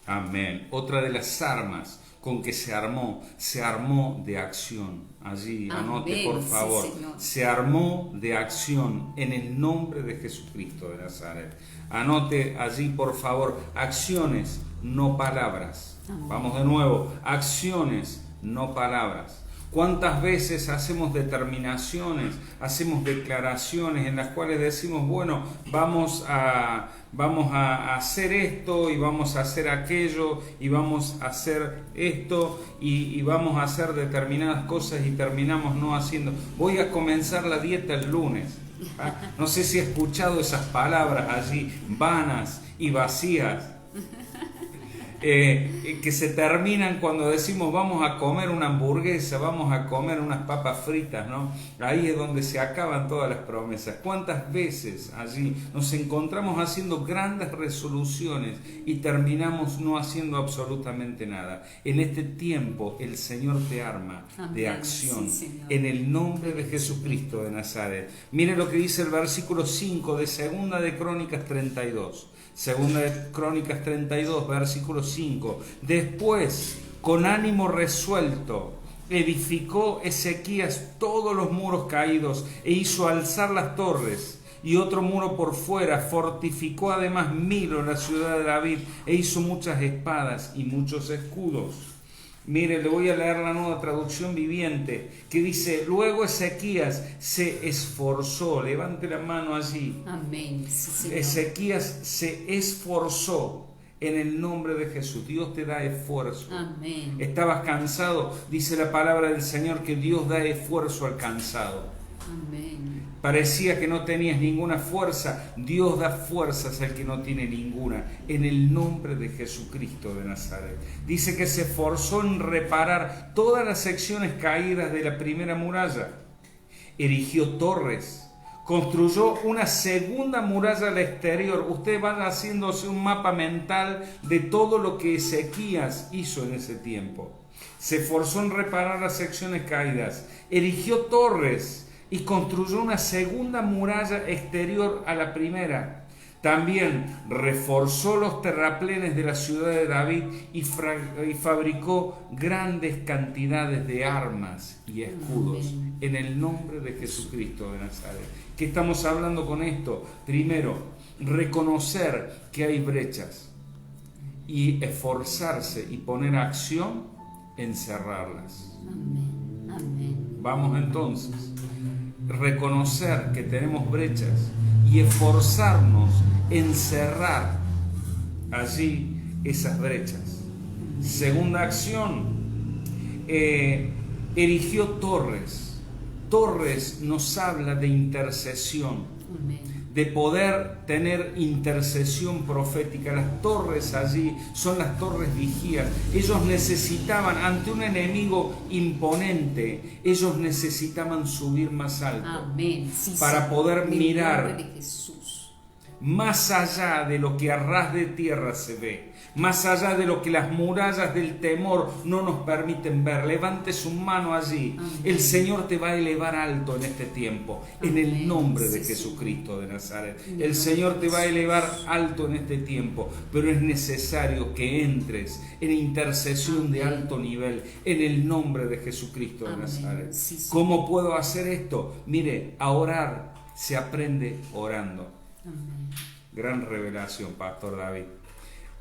Amén. Otra de las armas con que se armó de acción. Allí, anote por favor. Sí, se armó de acción en el nombre de Jesucristo de Nazaret. Anote allí por favor: acciones, no palabras. Amén. Vamos de nuevo: acciones, no palabras. ¿Cuántas veces hacemos determinaciones, hacemos declaraciones en las cuales decimos, bueno, vamos a hacer esto y vamos a hacer aquello y vamos a hacer esto y vamos a hacer determinadas cosas y terminamos no haciendo? Voy a comenzar la dieta el lunes. No sé si he escuchado esas palabras allí, vanas y vacías. Que se terminan cuando decimos vamos a comer una hamburguesa, vamos a comer unas papas fritas, ¿no? Ahí es donde se acaban todas las promesas. ¿Cuántas veces allí nos encontramos haciendo grandes resoluciones y terminamos no haciendo absolutamente nada? En este tiempo el Señor te arma de acción, sí, en el nombre de Jesucristo de Nazaret. Mire lo que dice el versículo 5 de Segunda de Crónicas 32. Segunda de Crónicas 32, versículo 5. Después, con ánimo resuelto, edificó Ezequías todos los muros caídos e hizo alzar las torres y otro muro por fuera. Fortificó además Milo, la ciudad de David, e hizo muchas espadas y muchos escudos. Mire, le voy a leer la Nueva Traducción Viviente, que dice, luego Ezequías se esforzó. Levante la mano allí. Amén. Sí, Ezequías se esforzó en el nombre de Jesús. Dios te da esfuerzo. Amén. Estabas cansado, dice la palabra del Señor, que Dios da esfuerzo al cansado. Amén. Parecía que no tenías ninguna fuerza. Dios da fuerzas al que no tiene ninguna, en el nombre de Jesucristo de Nazaret. Dice que se esforzó en reparar todas las secciones caídas de la primera muralla. Erigió torres, construyó una segunda muralla al exterior. Usted va haciéndose un mapa mental de todo lo que Ezequías hizo en ese tiempo. Se esforzó en reparar las secciones caídas, erigió torres y construyó una segunda muralla exterior a la primera. También reforzó los terraplenes de la ciudad de David y fabricó grandes cantidades de armas y escudos en el nombre de Jesucristo de Nazaret. ¿Qué estamos hablando con esto? Primero, reconocer que hay brechas y esforzarse y poner acción en cerrarlas. Amén. Amén. Vamos entonces. Reconocer que tenemos brechas y esforzarnos en cerrar allí esas brechas. Segunda acción, erigió torres. Torres nos habla de intercesión, de poder tener intercesión profética. Las torres allí son las torres vigías. Ellos necesitaban, ante un enemigo imponente, ellos necesitaban subir más alto. Amén. Sí, para poder mirar de Jesús, más allá de lo que a ras de tierra se ve, más allá de lo que las murallas del temor no nos permiten ver. Levante su mano allí. Amén. El Señor te va a elevar alto en este tiempo, en el nombre de Jesucristo de Nazaret. El Señor te va a elevar alto en este tiempo, pero es necesario que entres en intercesión de alto nivel, en el nombre de Jesucristo de Nazaret. ¿Cómo puedo hacer esto? Mire, a orar se aprende orando. Amén. Gran revelación, Pastor David.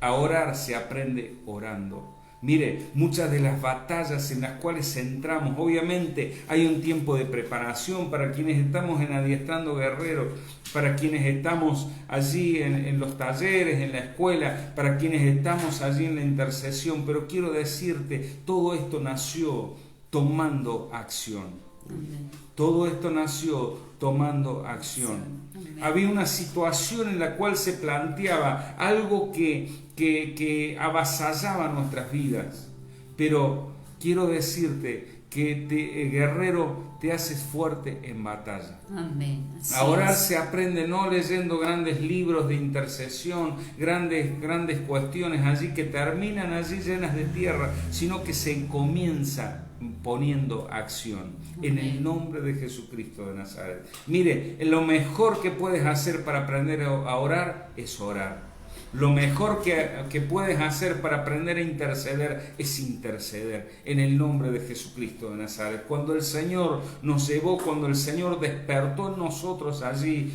A orar se aprende orando. Mire, muchas de las batallas en las cuales entramos, obviamente hay un tiempo de preparación para quienes estamos en Adiestrando Guerreros, para quienes estamos allí en los talleres, en la escuela, para quienes estamos allí en la intercesión, pero quiero decirte, todo esto nació tomando acción. Amén. Todo esto nació tomando acción. Amén. Había una situación en la cual se planteaba algo que avasallaba nuestras vidas. Pero quiero decirte que guerrero, te haces fuerte en batalla. Amén. A orar se aprende no leyendo grandes libros de intercesión, grandes cuestiones allí que terminan allí llenas de tierra, sino que se comienza poniendo acción. Amén. En el nombre de Jesucristo de Nazaret. Mire, lo mejor que puedes hacer para aprender a orar es orar. lo mejor que puedes hacer para aprender a interceder es interceder en el nombre de Jesucristo de Nazaret. Cuando el Señor nos llevó, cuando el Señor despertó en nosotros allí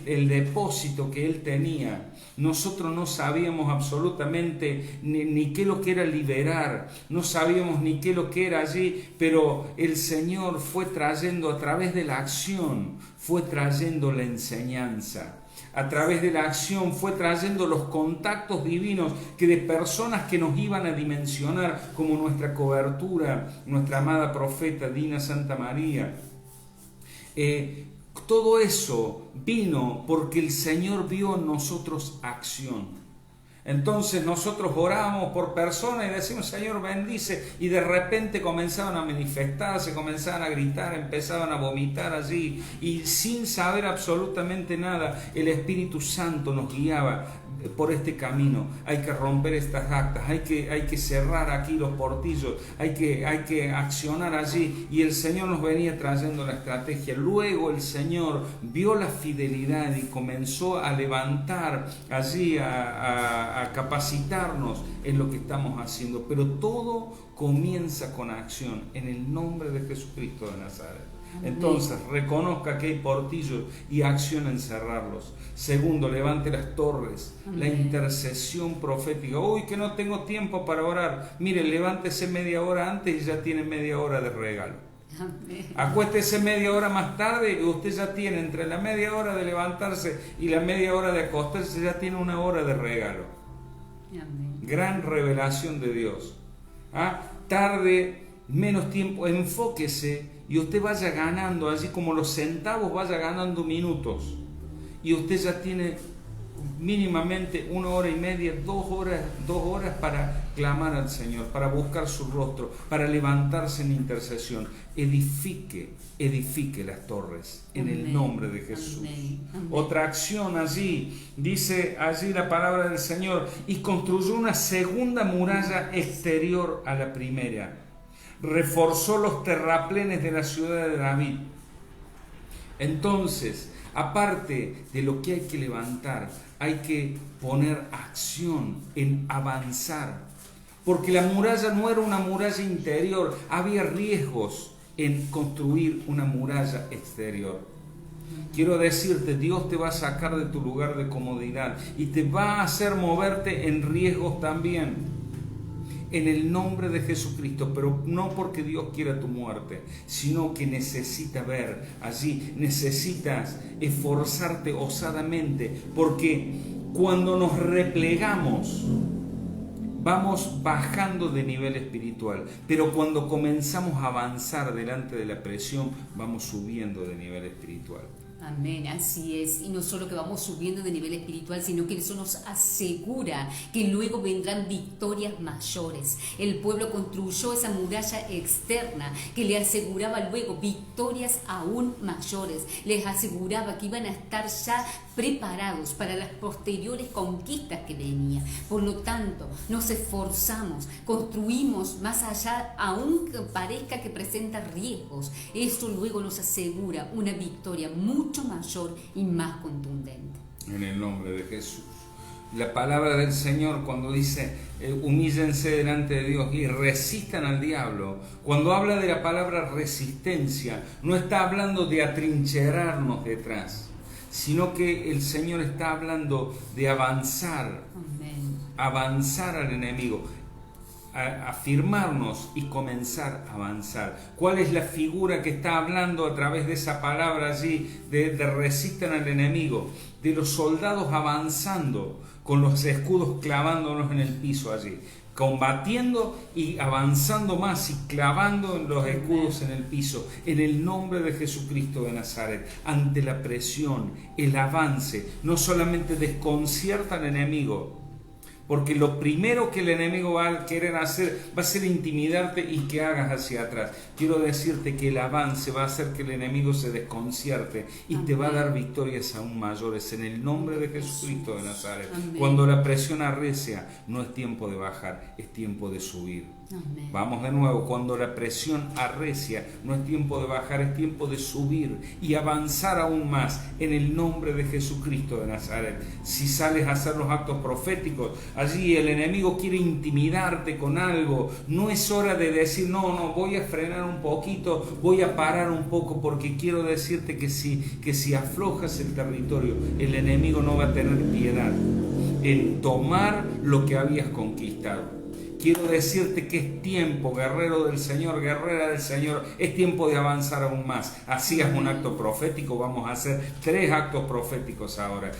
el depósito que Él tenía, nosotros no sabíamos absolutamente ni qué lo que era liberar, no sabíamos ni qué lo que era allí, pero el Señor fue trayendo a través de la acción, fue trayendo la enseñanza. A través de la acción fue trayendo los contactos divinos que de personas que nos iban a dimensionar, como nuestra cobertura, nuestra amada profeta Dina Santa María. Todo eso vino porque el Señor vio en nosotros acción. Entonces nosotros oramos por personas y decimos, Señor, bendice, y de repente comenzaban a manifestarse, comenzaban a gritar, empezaban a vomitar allí, y sin saber absolutamente nada, el Espíritu Santo nos guiaba por este camino. Hay que romper estas actas, hay que cerrar aquí los portillos, hay que accionar allí, y el Señor nos venía trayendo la estrategia. Luego el Señor vio la fidelidad y comenzó a levantar allí, a capacitarnos en lo que estamos haciendo, pero todo comienza con acción en el nombre de Jesucristo de Nazaret. Entonces, reconozca que hay portillos y acción en cerrarlos. Segundo, levante las torres. Amén. La intercesión profética. Uy, que no tengo tiempo para orar. Mire, levántese media hora antes y ya tiene media hora de regalo. Amén. Acuéstese media hora más tarde y usted ya tiene, entre la media hora de levantarse y la media hora de acostarse, ya tiene una hora de regalo. Amén. Gran revelación de Dios. Tarde, menos tiempo, enfóquese y usted vaya ganando, así como los centavos, vaya ganando minutos. Y usted ya tiene mínimamente 1 hora y media, 2 horas para clamar al Señor, para buscar su rostro, para levantarse en intercesión. Edifique las torres en Amén. El nombre de Jesús. Amén. Amén. Otra acción allí, dice allí la palabra del Señor, y construyó una segunda muralla exterior a la primera. Reforzó los terraplenes de la ciudad de David. Entonces, aparte de lo que hay que levantar, hay que poner acción en avanzar. Porque la muralla no era una muralla interior, había riesgos en construir una muralla exterior. Quiero decirte, Dios te va a sacar de tu lugar de comodidad y te va a hacer moverte en riesgos también. En el nombre de Jesucristo, pero no porque Dios quiera tu muerte, sino que necesita ver allí, necesitas esforzarte osadamente, porque cuando nos replegamos, vamos bajando de nivel espiritual, pero cuando comenzamos a avanzar delante de la presión, vamos subiendo de nivel espiritual. Amén, así es. Y no solo que vamos subiendo de nivel espiritual, sino que eso nos asegura que luego vendrán victorias mayores. El pueblo construyó esa muralla externa que le aseguraba luego victorias aún mayores. Les aseguraba que iban a estar ya preparados para las posteriores conquistas que venían. Por lo tanto, nos esforzamos, construimos más allá, aunque parezca que presenta riesgos. Eso luego nos asegura una victoria mucho mayor y más contundente. En el nombre de Jesús. La palabra del Señor cuando dice humíllense delante de Dios y resistan al diablo, cuando habla de la palabra resistencia, no está hablando de atrincherarnos detrás, sino que el Señor está hablando de avanzar. Amén. Avanzar al enemigo, afirmarnos y comenzar a avanzar. ¿Cuál es la figura que está hablando a través de esa palabra allí de resistan al enemigo? De los soldados avanzando con los escudos clavándonos en el piso allí, combatiendo y avanzando más y clavando los escudos en el piso, en el nombre de Jesucristo de Nazaret. Ante la presión, el avance no solamente desconcierta al enemigo, porque lo primero que el enemigo va a querer hacer va a ser intimidarte y que hagas hacia atrás. Quiero decirte que el avance va a hacer que el enemigo se desconcierte y Amén. Te va a dar victorias aún mayores en el nombre de Jesucristo de Nazaret. Amén. Cuando la presión arrecia, no es tiempo de bajar, es tiempo de subir. Amén. Vamos de nuevo, cuando la presión arrecia, no es tiempo de bajar, es tiempo de subir y avanzar aún más en el nombre de Jesucristo de Nazaret. Si sales a hacer los actos proféticos, allí el enemigo quiere intimidarte con algo, no es hora de decir, no, voy a frenar un poquito, voy a parar un poco, porque quiero decirte que si aflojas el territorio, el enemigo no va a tener piedad en tomar lo que habías conquistado. Quiero decirte que es tiempo, guerrero del Señor, guerrera del Señor, es tiempo de avanzar aún más. Hacías un acto profético, vamos a hacer 3 actos proféticos ahora.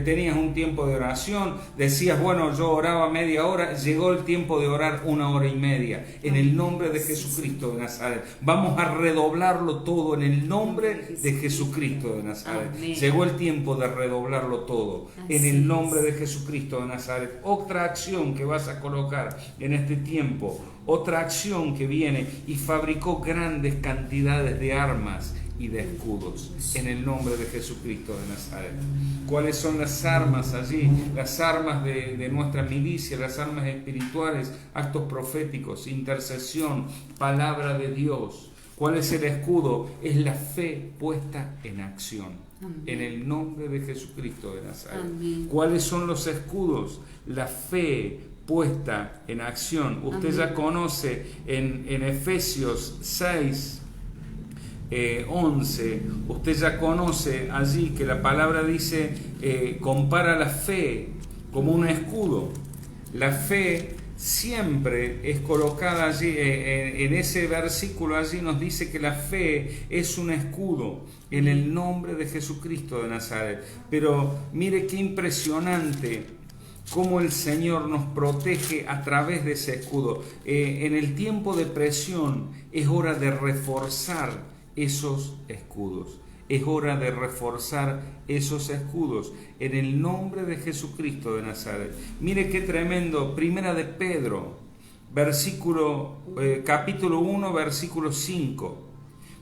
Tenías un tiempo de oración, decías, bueno, yo oraba media hora, llegó el tiempo de orar 1 hora y media. En el nombre de Jesucristo de Nazaret. Vamos a redoblarlo todo en el nombre de Jesucristo de Nazaret. Llegó el tiempo de redoblarlo todo en el nombre de Jesucristo de Nazaret. Otra acción que vas a colocar en este tiempo, otra acción que viene y fabricó grandes cantidades de armas y de escudos en el nombre de Jesucristo de Nazaret. ¿Cuáles son las armas allí? Las armas de nuestra milicia, las armas espirituales, actos proféticos, intercesión, palabra de Dios. ¿Cuál es el escudo? Es la fe puesta en acción. Amén. En el nombre de Jesucristo de Nazaret. Amén. ¿Cuáles son los escudos? La fe puesta en acción. Usted Amén. Ya conoce en Efesios 6, 11, usted ya conoce allí que la palabra dice, compara la fe como un escudo. La fe siempre es colocada allí, en ese versículo allí nos dice que la fe es un escudo en el nombre de Jesucristo de Nazaret. Pero mire qué impresionante cómo el Señor nos protege a través de ese escudo. En el tiempo de presión es hora de reforzar esos escudos. Es hora de reforzar esos escudos en el nombre de Jesucristo de Nazaret. Mire qué tremendo. Primera de Pedro, capítulo 1, versículo 5.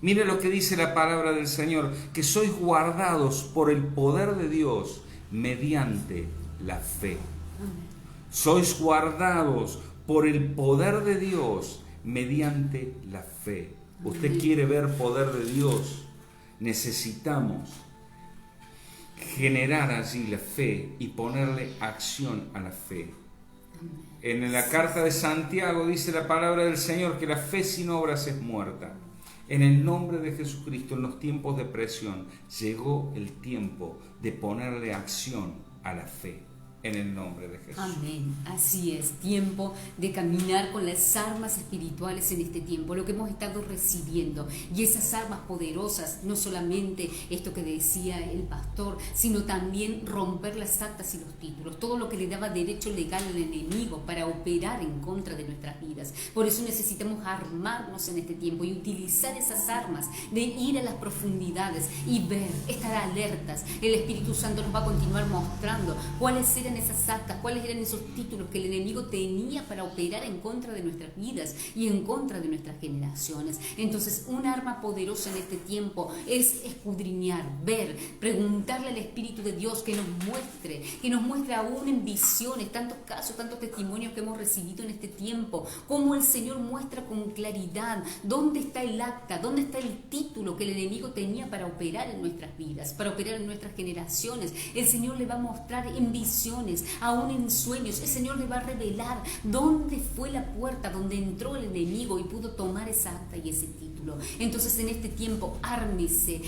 Mire lo que dice la palabra del Señor, que sois guardados por el poder de Dios mediante la fe. Sois guardados por el poder de Dios mediante la fe. Usted quiere ver poder de Dios, necesitamos generar allí la fe y ponerle acción a la fe. En la carta de Santiago dice la palabra del Señor que la fe sin obras es muerta. En el nombre de Jesucristo, en los tiempos de presión, llegó el tiempo de ponerle acción a la fe. En el nombre de Jesús. Amén. Así es, tiempo de caminar con las armas espirituales en este tiempo, lo que hemos estado recibiendo. Y esas armas poderosas, no solamente esto que decía el pastor, sino también romper las actas y los títulos, todo lo que le daba derecho legal al enemigo para operar en contra de nuestras vidas. Por eso necesitamos armarnos en este tiempo y utilizar esas armas, de ir a las profundidades y ver, estar alertas. El Espíritu Santo nos va a continuar mostrando cuáles eran esas actas, cuáles eran esos títulos que el enemigo tenía para operar en contra de nuestras vidas y en contra de nuestras generaciones. Entonces, un arma poderosa en este tiempo es escudriñar, ver, preguntarle al Espíritu de Dios que nos muestre aún en visiones, tantos casos, tantos testimonios que hemos recibido en este tiempo, cómo el Señor muestra con claridad dónde está el acta, dónde está el título que el enemigo tenía para operar en nuestras vidas, para operar en nuestras generaciones. El Señor le va a mostrar en visiones, aún en sueños. El Señor le va a revelar dónde fue la puerta donde entró el enemigo y pudo tomar esa acta y ese título. Entonces, en este tiempo, ármese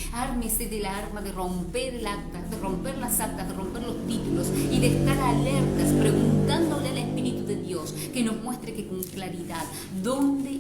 de la arma de romper el acta, de romper las actas, de romper los títulos y de estar alertas, preguntándole al Espíritu de Dios que nos muestre que con claridad dónde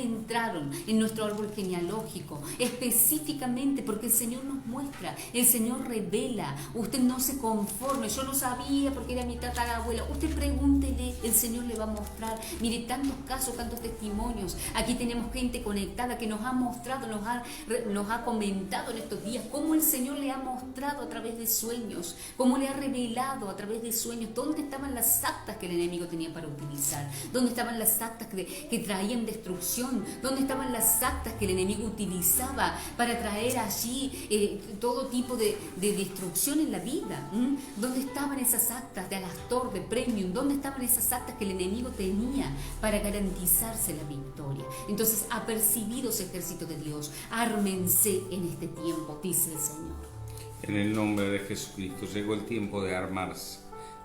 entraron en nuestro árbol genealógico, específicamente, porque el Señor nos muestra, el Señor revela. Usted no se conforme, yo no sabía porque era mi tatarabuela. Usted pregúntele, el Señor le va a mostrar. Mire, tantos casos, tantos testimonios. Aquí tenemos gente conectada que nos ha mostrado, nos ha comentado en estos días cómo el Señor le ha mostrado a través de sueños, cómo le ha revelado a través de sueños dónde estaban las actas que el enemigo tenía para utilizar? ¿Dónde estaban las actas que traían destrucción? ¿Dónde estaban las actas que el enemigo utilizaba para traer allí todo tipo de destrucción en la vida? ¿Dónde estaban esas actas de Alastor, de Premium? ¿Dónde estaban esas actas que el enemigo tenía para garantizarse la victoria? Entonces, apercibidos ejércitos de Dios, ármense en este tiempo, dice el Señor. En el nombre de Jesucristo, llegó el tiempo de armarse.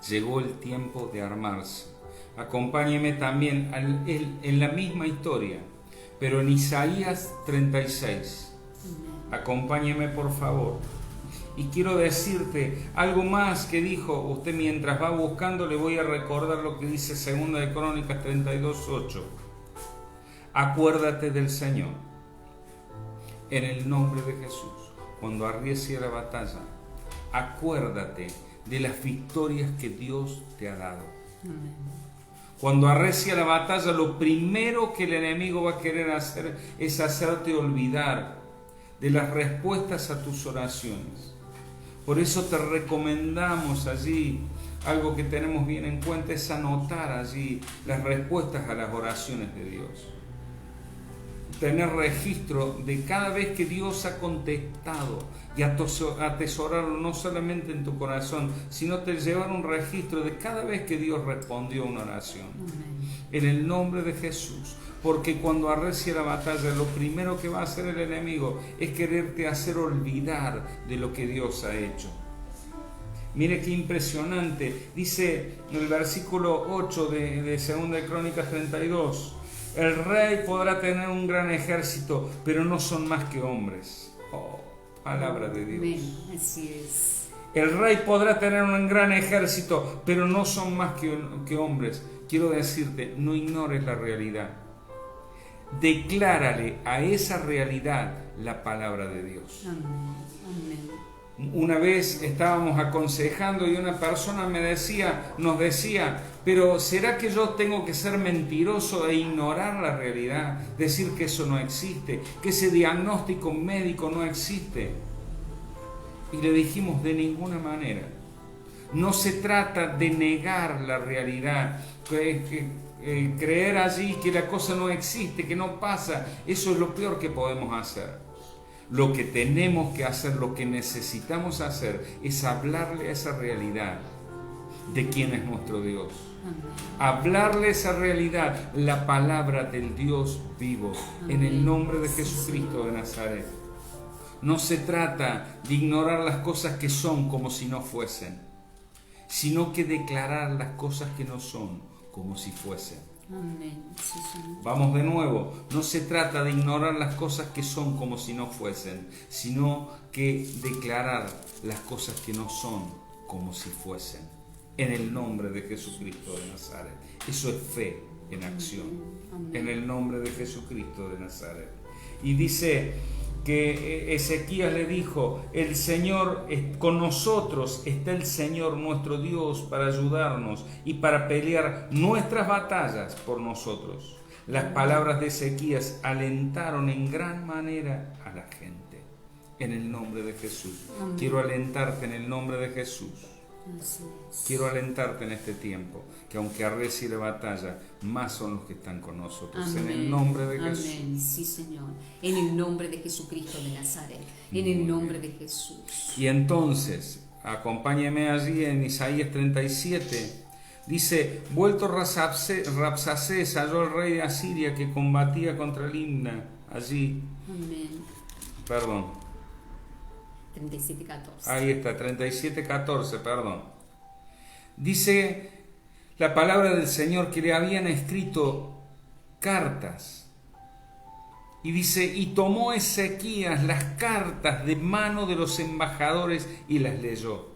Llegó el tiempo de armarse. Acompáñeme también en la misma historia, pero en Isaías 36. Acompáñeme, por favor. Y quiero decirte algo más que dijo usted mientras va buscando. Le voy a recordar lo que dice 2 de Crónicas 32:8. Acuérdate del Señor en el nombre de Jesús. Cuando arrecie la batalla, acuérdate de las victorias que Dios te ha dado. Amén. Cuando arrecia la batalla, lo primero que el enemigo va a querer hacer es hacerte olvidar de las respuestas a tus oraciones. Por eso te recomendamos allí, algo que tenemos bien en cuenta es anotar allí las respuestas a las oraciones de Dios. Tener registro de cada vez que Dios ha contestado y atesorarlo no solamente en tu corazón, sino te llevar un registro de cada vez que Dios respondió a una oración. En el nombre de Jesús. Porque cuando arrecie la batalla, lo primero que va a hacer el enemigo es quererte hacer olvidar de lo que Dios ha hecho. Mire qué impresionante. Dice en el versículo 8 de 2 de Crónicas 32. El rey podrá tener un gran ejército, pero no son más que hombres. Oh, palabra de Dios. Amén. Así es. El rey podrá tener un gran ejército, pero no son más que hombres. Quiero decirte, no ignores la realidad. Declárale a esa realidad la palabra de Dios. Amén. Amén. Una vez estábamos aconsejando y una persona nos decía, pero ¿será que yo tengo que ser mentiroso e ignorar la realidad? Decir que eso no existe, que ese diagnóstico médico no existe. Y le dijimos, de ninguna manera. No se trata de negar la realidad, creer allí que la cosa no existe, que no pasa. Eso es lo peor que podemos hacer. Lo que tenemos que hacer, lo que necesitamos hacer, es hablarle a esa realidad de quién es nuestro Dios. Hablarle esa realidad, la palabra del Dios vivo, en el nombre de Jesucristo de Nazaret. No se trata de ignorar las cosas que son como si no fuesen, sino que declarar las cosas que no son como si fuesen. Amén. Sí, Señor. Vamos de nuevo, no se trata de ignorar las cosas que son como si no fuesen, sino que declarar las cosas que no son como si fuesen, en el nombre de Jesucristo de Nazaret. Eso es fe en acción, en el nombre de Jesucristo de Nazaret. Y dice que Ezequías le dijo, el Señor con nosotros, está el Señor nuestro Dios para ayudarnos y para pelear nuestras batallas por nosotros. Las palabras de Ezequías alentaron en gran manera a la gente. En el nombre de Jesús. Amén. Quiero alentarte en el nombre de Jesús. Quiero alentarte en este tiempo, que aunque arrecie la batalla, más son los que están con nosotros. Amén. En el nombre de Jesús. Amén. Sí, Señor. En el nombre de Jesucristo de Nazaret. En el nombre de Jesús. Y entonces, acompáñame allí en Isaías 37. Dice, vuelto Rabsacés, halló el rey de Asiria que combatía contra Libna. Allí. Amén. Perdón. 37:14. Ahí está, 37:14, perdón. Dice la palabra del Señor que le habían escrito cartas. Y dice, y tomó Ezequías las cartas de mano de los embajadores y las leyó.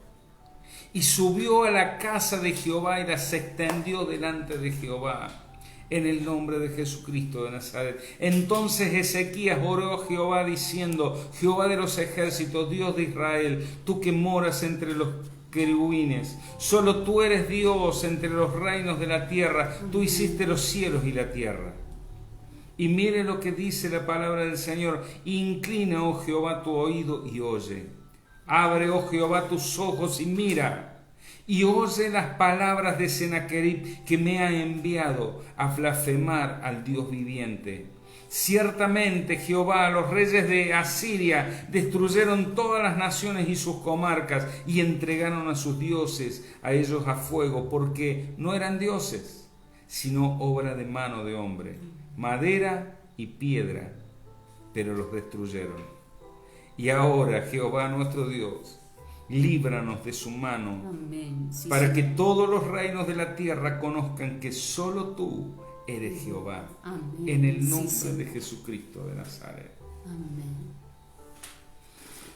Y subió a la casa de Jehová y las extendió delante de Jehová. En el nombre de Jesucristo de Nazaret. Entonces Ezequías oró a Jehová diciendo, Jehová de los ejércitos, Dios de Israel, tú que moras entre los querubines, solo tú eres Dios entre los reinos de la tierra, tú hiciste los cielos y la tierra. Y mire lo que dice la palabra del Señor, inclina, oh Jehová, tu oído y oye. Abre, oh Jehová, tus ojos y mira. y oye las palabras de Sennacherib, que me ha enviado a blasfemar al Dios viviente. Ciertamente Jehová, los reyes de Asiria, destruyeron todas las naciones y sus comarcas, y entregaron a sus dioses a ellos a fuego, porque no eran dioses, sino obra de mano de hombre, madera y piedra, pero los destruyeron. Y ahora, Jehová nuestro Dios, líbranos de su mano, Amén. Sí, para Señor. que todos los reinos de la tierra conozcan que solo tú eres Jehová. Amén. En el Sí, nombre Señor. de Jesucristo de Nazaret. Amén.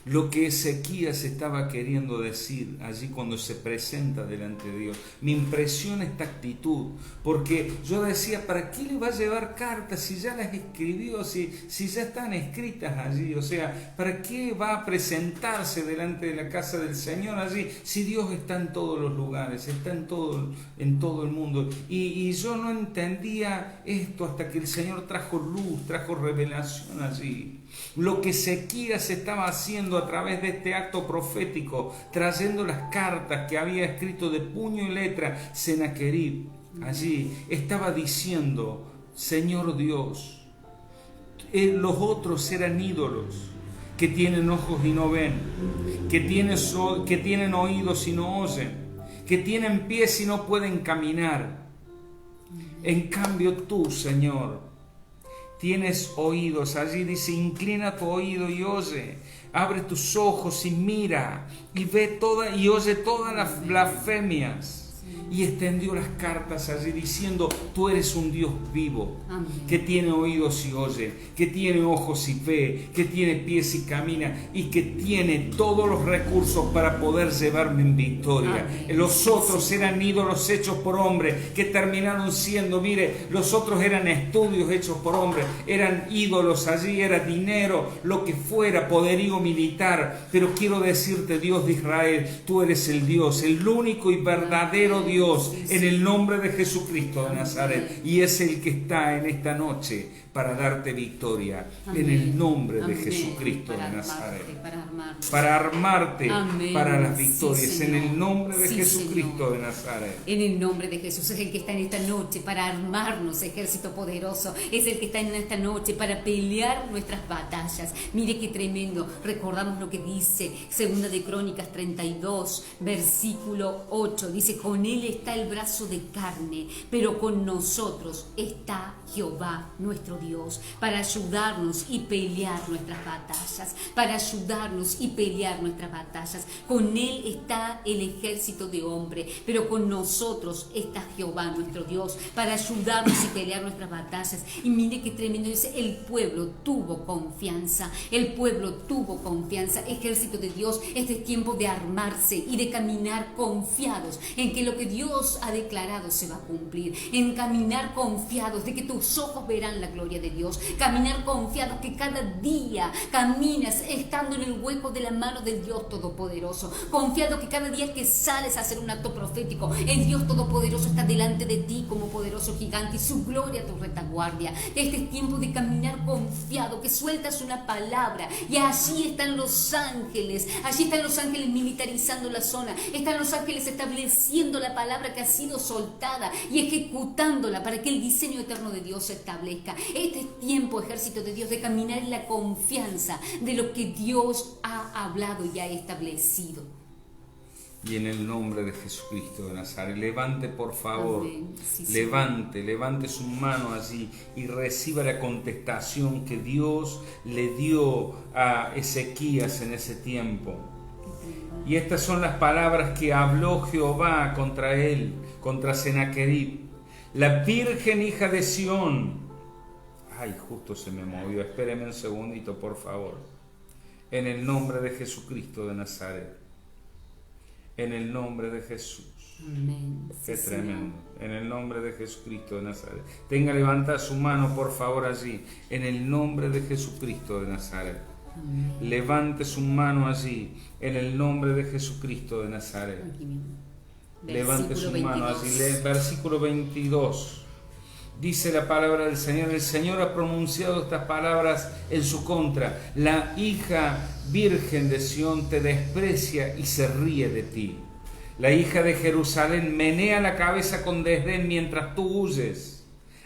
Lo que Ezequías estaba queriendo decir allí cuando se presenta delante de Dios. Me impresiona esta actitud, porque yo decía, ¿para qué le va a llevar cartas si ya las escribió, si ya están escritas allí? O sea, ¿para qué va a presentarse delante de la casa del Señor allí si Dios está en todos los lugares, está en todo el mundo? Y yo no entendía esto hasta que el Señor trajo luz, trajo revelación allí. Lo que Ezequías estaba haciendo a través de este acto profético, trayendo las cartas que había escrito de puño y letra Sennacherib, allí estaba diciendo, Señor Dios, los otros eran ídolos que tienen ojos y no ven, que tienen oídos y no oyen, que tienen pies y no pueden caminar. En cambio tú, Señor, tienes oídos. Allí dice, inclina tu oído y oye, abre tus ojos y mira, y oye todas las blasfemias. Y extendió las cartas allí diciendo, tú eres un Dios vivo, Amén. que tiene oídos y oye, que tiene ojos y ve, que tiene pies y camina, y que tiene todos los recursos para poder llevarme en victoria. Amén. Los otros eran ídolos hechos por hombre, que terminaron siendo, mire, los otros eran estudios hechos por hombre, eran ídolos, allí era dinero, lo que fuera, poderío militar. Pero quiero decirte, Dios de Israel, tú eres el Dios, el único y verdadero Dios, en el nombre de Jesucristo de Nazaret, y es el que está en esta noche para darte victoria. Amén. En el nombre de Amén. Jesucristo Para de Nazaret, armarnos. para armarte Amén. para las Sí, victorias. Señor. En el nombre de Sí, Jesucristo Señor. de Nazaret. En el nombre de Jesús es el que está en esta noche para armarnos, ejército poderoso. Es el que está en esta noche para pelear nuestras batallas. Mire qué tremendo. Recordamos lo que dice 2 de Crónicas 32, versículo 8. Dice, con él está el brazo de carne, pero con nosotros está Jehová nuestro Dios, para ayudarnos y pelear nuestras batallas, para ayudarnos y pelear nuestras batallas. Con él está el ejército de hombre, pero con nosotros está Jehová nuestro Dios, para ayudarnos y pelear nuestras batallas. Y mire qué tremendo, dice, el pueblo tuvo confianza, el pueblo tuvo confianza. Ejército de Dios, este es tiempo de armarse y de caminar confiados en que lo que Dios ha declarado se va a cumplir, en caminar confiados de que tus ojos verán la gloria de Dios, caminar confiados que cada día caminas estando en el hueco de la mano del Dios Todopoderoso, confiado que cada día que sales a hacer un acto profético, el Dios Todopoderoso está delante de ti como poderoso gigante y su gloria a tu retaguardia. Este es tiempo de caminar confiado, que sueltas una palabra y allí están los ángeles militarizando la zona, están los ángeles estableciendo la palabra que ha sido soltada y ejecutándola para que el diseño eterno de Dios se establezca. Este es tiempo, ejército de Dios, de caminar en la confianza de lo que Dios ha hablado y ha establecido. Y en el nombre de Jesucristo de Nazaret, levante por favor, Sí, levante su mano allí y reciba la contestación que Dios le dio a Ezequías en ese tiempo. Y estas son las palabras que habló Jehová contra él, contra Sennacherib, la virgen hija de Sión. Ay, justo se me movió, espéreme un segundito, por favor. En el nombre de Jesucristo de Nazaret. En el nombre de Jesús. Amén. Qué Sí, tremendo. En el nombre de Jesucristo de Nazaret. Tenga levantada su mano, por favor, allí. En el nombre de Jesucristo de Nazaret. Amén. Levante su mano allí. En el nombre de Jesucristo de Nazaret. Aquí mismo. Levante su Versículo mano 22. allí. Versículo 22. Dice la palabra del Señor. El Señor ha pronunciado estas palabras en su contra. La hija virgen de Sión te desprecia y se ríe de ti. La hija de Jerusalén menea la cabeza con desdén mientras tú huyes.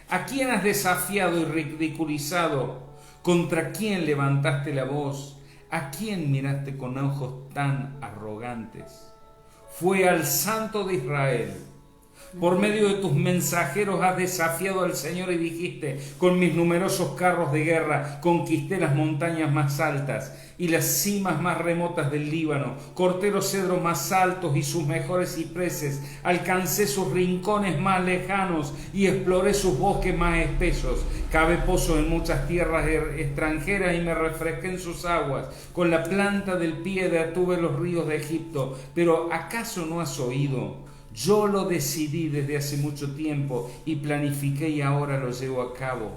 ¿A quién has desafiado y ridiculizado? ¿Contra quién levantaste la voz? ¿A quién miraste con ojos tan arrogantes? Fue al Santo de Israel. Por medio de tus mensajeros has desafiado al Señor y dijiste: con mis numerosos carros de guerra conquisté las montañas más altas y las cimas más remotas del Líbano, corté los cedros más altos y sus mejores cipreses, alcancé sus rincones más lejanos y exploré sus bosques más espesos, cavé pozos en muchas tierras extranjeras y me refresqué en sus aguas, con la planta del pie detuve los ríos de Egipto. Pero ¿acaso no has oído? Yo lo decidí desde hace mucho tiempo y planifiqué y ahora lo llevo a cabo.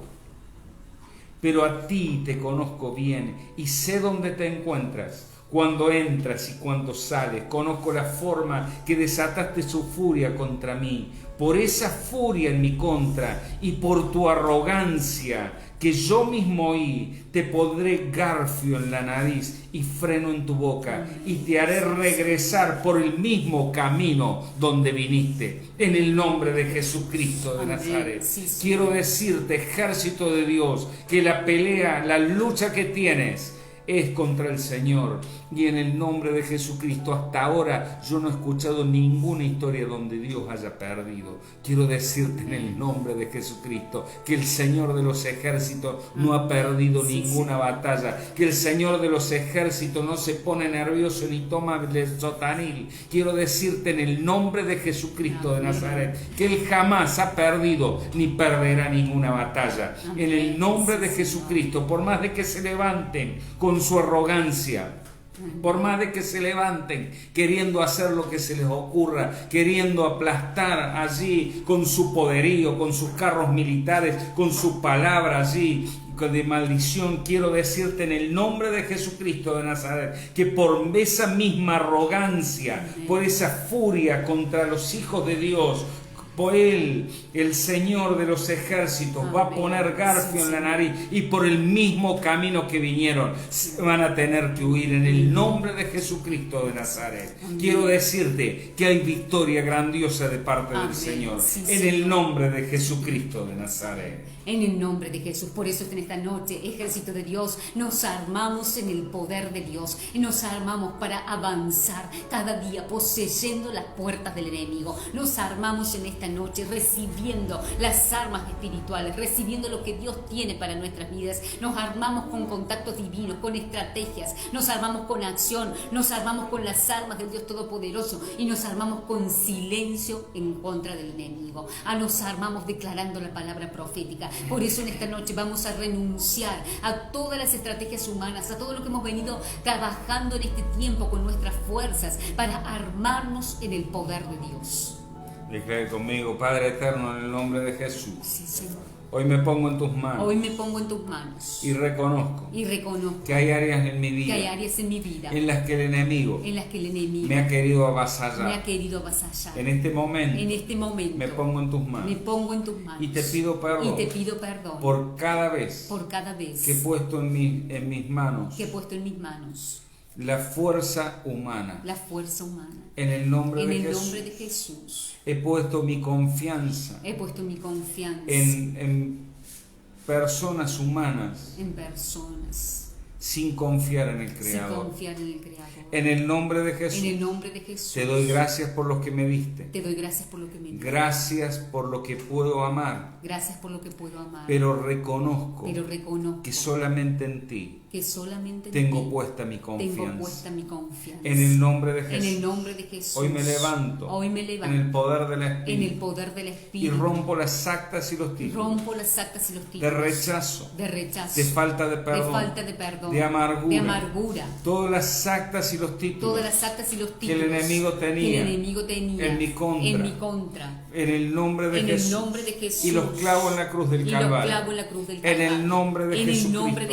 Pero a ti te conozco bien y sé dónde te encuentras, cuando entras y cuando sales. Conozco la forma que desataste su furia contra mí. Por esa furia en mi contra y por tu arrogancia que yo mismo oí, te pondré garfio en la nariz y freno en tu boca y te haré regresar por el mismo camino donde viniste. En el nombre de Jesucristo de Nazaret. Quiero decirte, ejército de Dios, que la pelea, la lucha que tienes es contra el Señor, y en el nombre de Jesucristo hasta ahora yo no he escuchado ninguna historia donde Dios haya perdido. Quiero decirte en el nombre de Jesucristo que el Señor de los ejércitos no ha perdido ninguna batalla, que el Señor de los ejércitos no se pone nervioso ni toma lesotanil. Quiero decirte en el nombre de Jesucristo de Nazaret que Él jamás ha perdido ni perderá ninguna batalla. En el nombre de Jesucristo, por más de que se levanten con su arrogancia, por más de que se levanten queriendo hacer lo que se les ocurra, queriendo aplastar allí con su poderío, con sus carros militares, con su palabra allí de maldición, quiero decirte en el nombre de Jesucristo de Nazaret que por esa misma arrogancia, por esa furia contra los hijos de Dios, por Él, el Señor de los ejércitos, va a poner garfio en la nariz y por el mismo camino que vinieron van a tener que huir en el nombre de Jesucristo de Nazaret. Quiero decirte que hay victoria grandiosa de parte del Señor en el nombre de Jesucristo de Nazaret. En el nombre de Jesús. Por eso en esta noche, ejército de Dios, nos armamos en el poder de Dios y nos armamos para avanzar cada día poseyendo las puertas del enemigo. Nos armamos en esta noche recibiendo las armas espirituales, recibiendo lo que Dios tiene para nuestras vidas. Nos armamos con contactos divinos, con estrategias, nos armamos con acción, nos armamos con las armas del Dios Todopoderoso y nos armamos con silencio en contra del enemigo. Nos armamos declarando la palabra profética. Por eso en esta noche vamos a renunciar a todas las estrategias humanas, a todo lo que hemos venido trabajando en este tiempo con nuestras fuerzas para armarnos en el poder de Dios. Declare conmigo: Padre eterno, en el nombre de Jesús. Sí, Señor. Hoy me pongo en tus manos. Hoy me pongo en tus manos. Y reconozco que hay áreas en mi vida, en las que el enemigo me ha querido avasallar. En este momento me pongo en tus manos. Y te pido perdón por cada vez que he puesto en mis manos la fuerza humana. En el nombre de Jesús. He puesto mi confianza en personas humanas. Sin confiar en el Creador. En el nombre de Jesús. Te doy gracias por lo que me diste. Gracias por lo que puedo amar. Pero reconozco que solamente en ti tengo puesta mi confianza. En el nombre de Jesús. Hoy me levanto en el poder del Espíritu. Y rompo las actas y los títulos de rechazo, de falta de perdón, de amargura. Todas las actas y los títulos que el enemigo tenía en mi contra. En el nombre de Jesús. Y los clavo en la cruz del Calvario. En el nombre de Jesucristo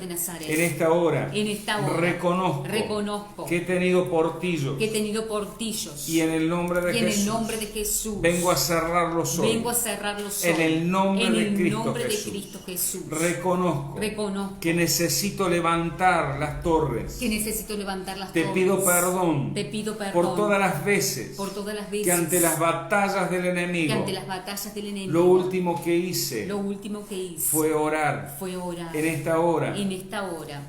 de Nazaret. Nazaret. En esta hora, reconozco que he tenido portillos. Y en el nombre de Jesús. Vengo a cerrarlos hoy. En el nombre de Cristo Jesús. Reconozco que necesito levantar las torres. Te pido perdón por todas las veces que ante las batallas del enemigo, lo último que hice fue orar. En esta hora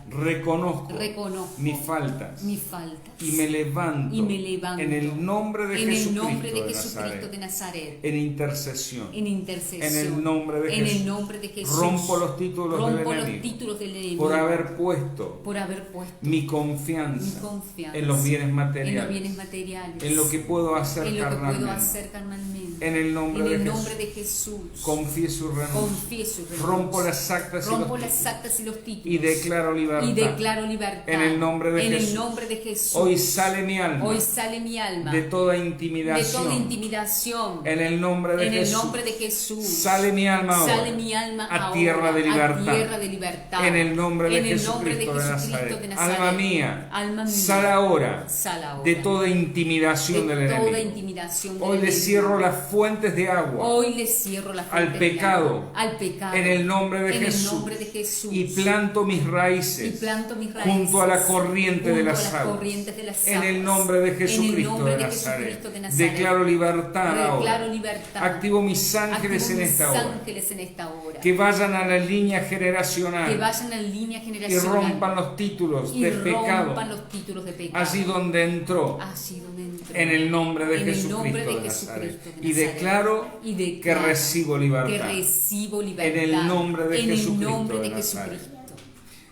reconozco mis faltas y me levanto en el nombre de Jesucristo de Nazaret, en intercesión, en el nombre de Jesús. Rompo los títulos del enemigo por haber puesto mi confianza en los bienes materiales, en lo que puedo hacer carnalmente. En el nombre de Jesús. Confieso y renuncio. Rompo las actas y los títulos. Y declaro libertad. En el nombre de Jesús. Hoy sale mi alma. De toda intimidación. En el nombre de Jesús. Sale mi alma ahora. A tierra de libertad. En el nombre de Jesucristo de Nazaret. Alma mía. Sale ahora. De toda intimidación del enemigo. Hoy le cierro las fuentes de agua al pecado en el nombre de Jesús y planto mis raíces junto a la corriente de las aguas en el nombre de Jesucristo de Nazaret. Declaro libertad ahora. Activo mis ángeles en esta hora que vayan a la línea generacional y rompan los títulos de pecado allí donde entró en el nombre de Jesucristo de Nazaret. Y declaro que recibo libertad. En el nombre de Jesucristo de Nazaret.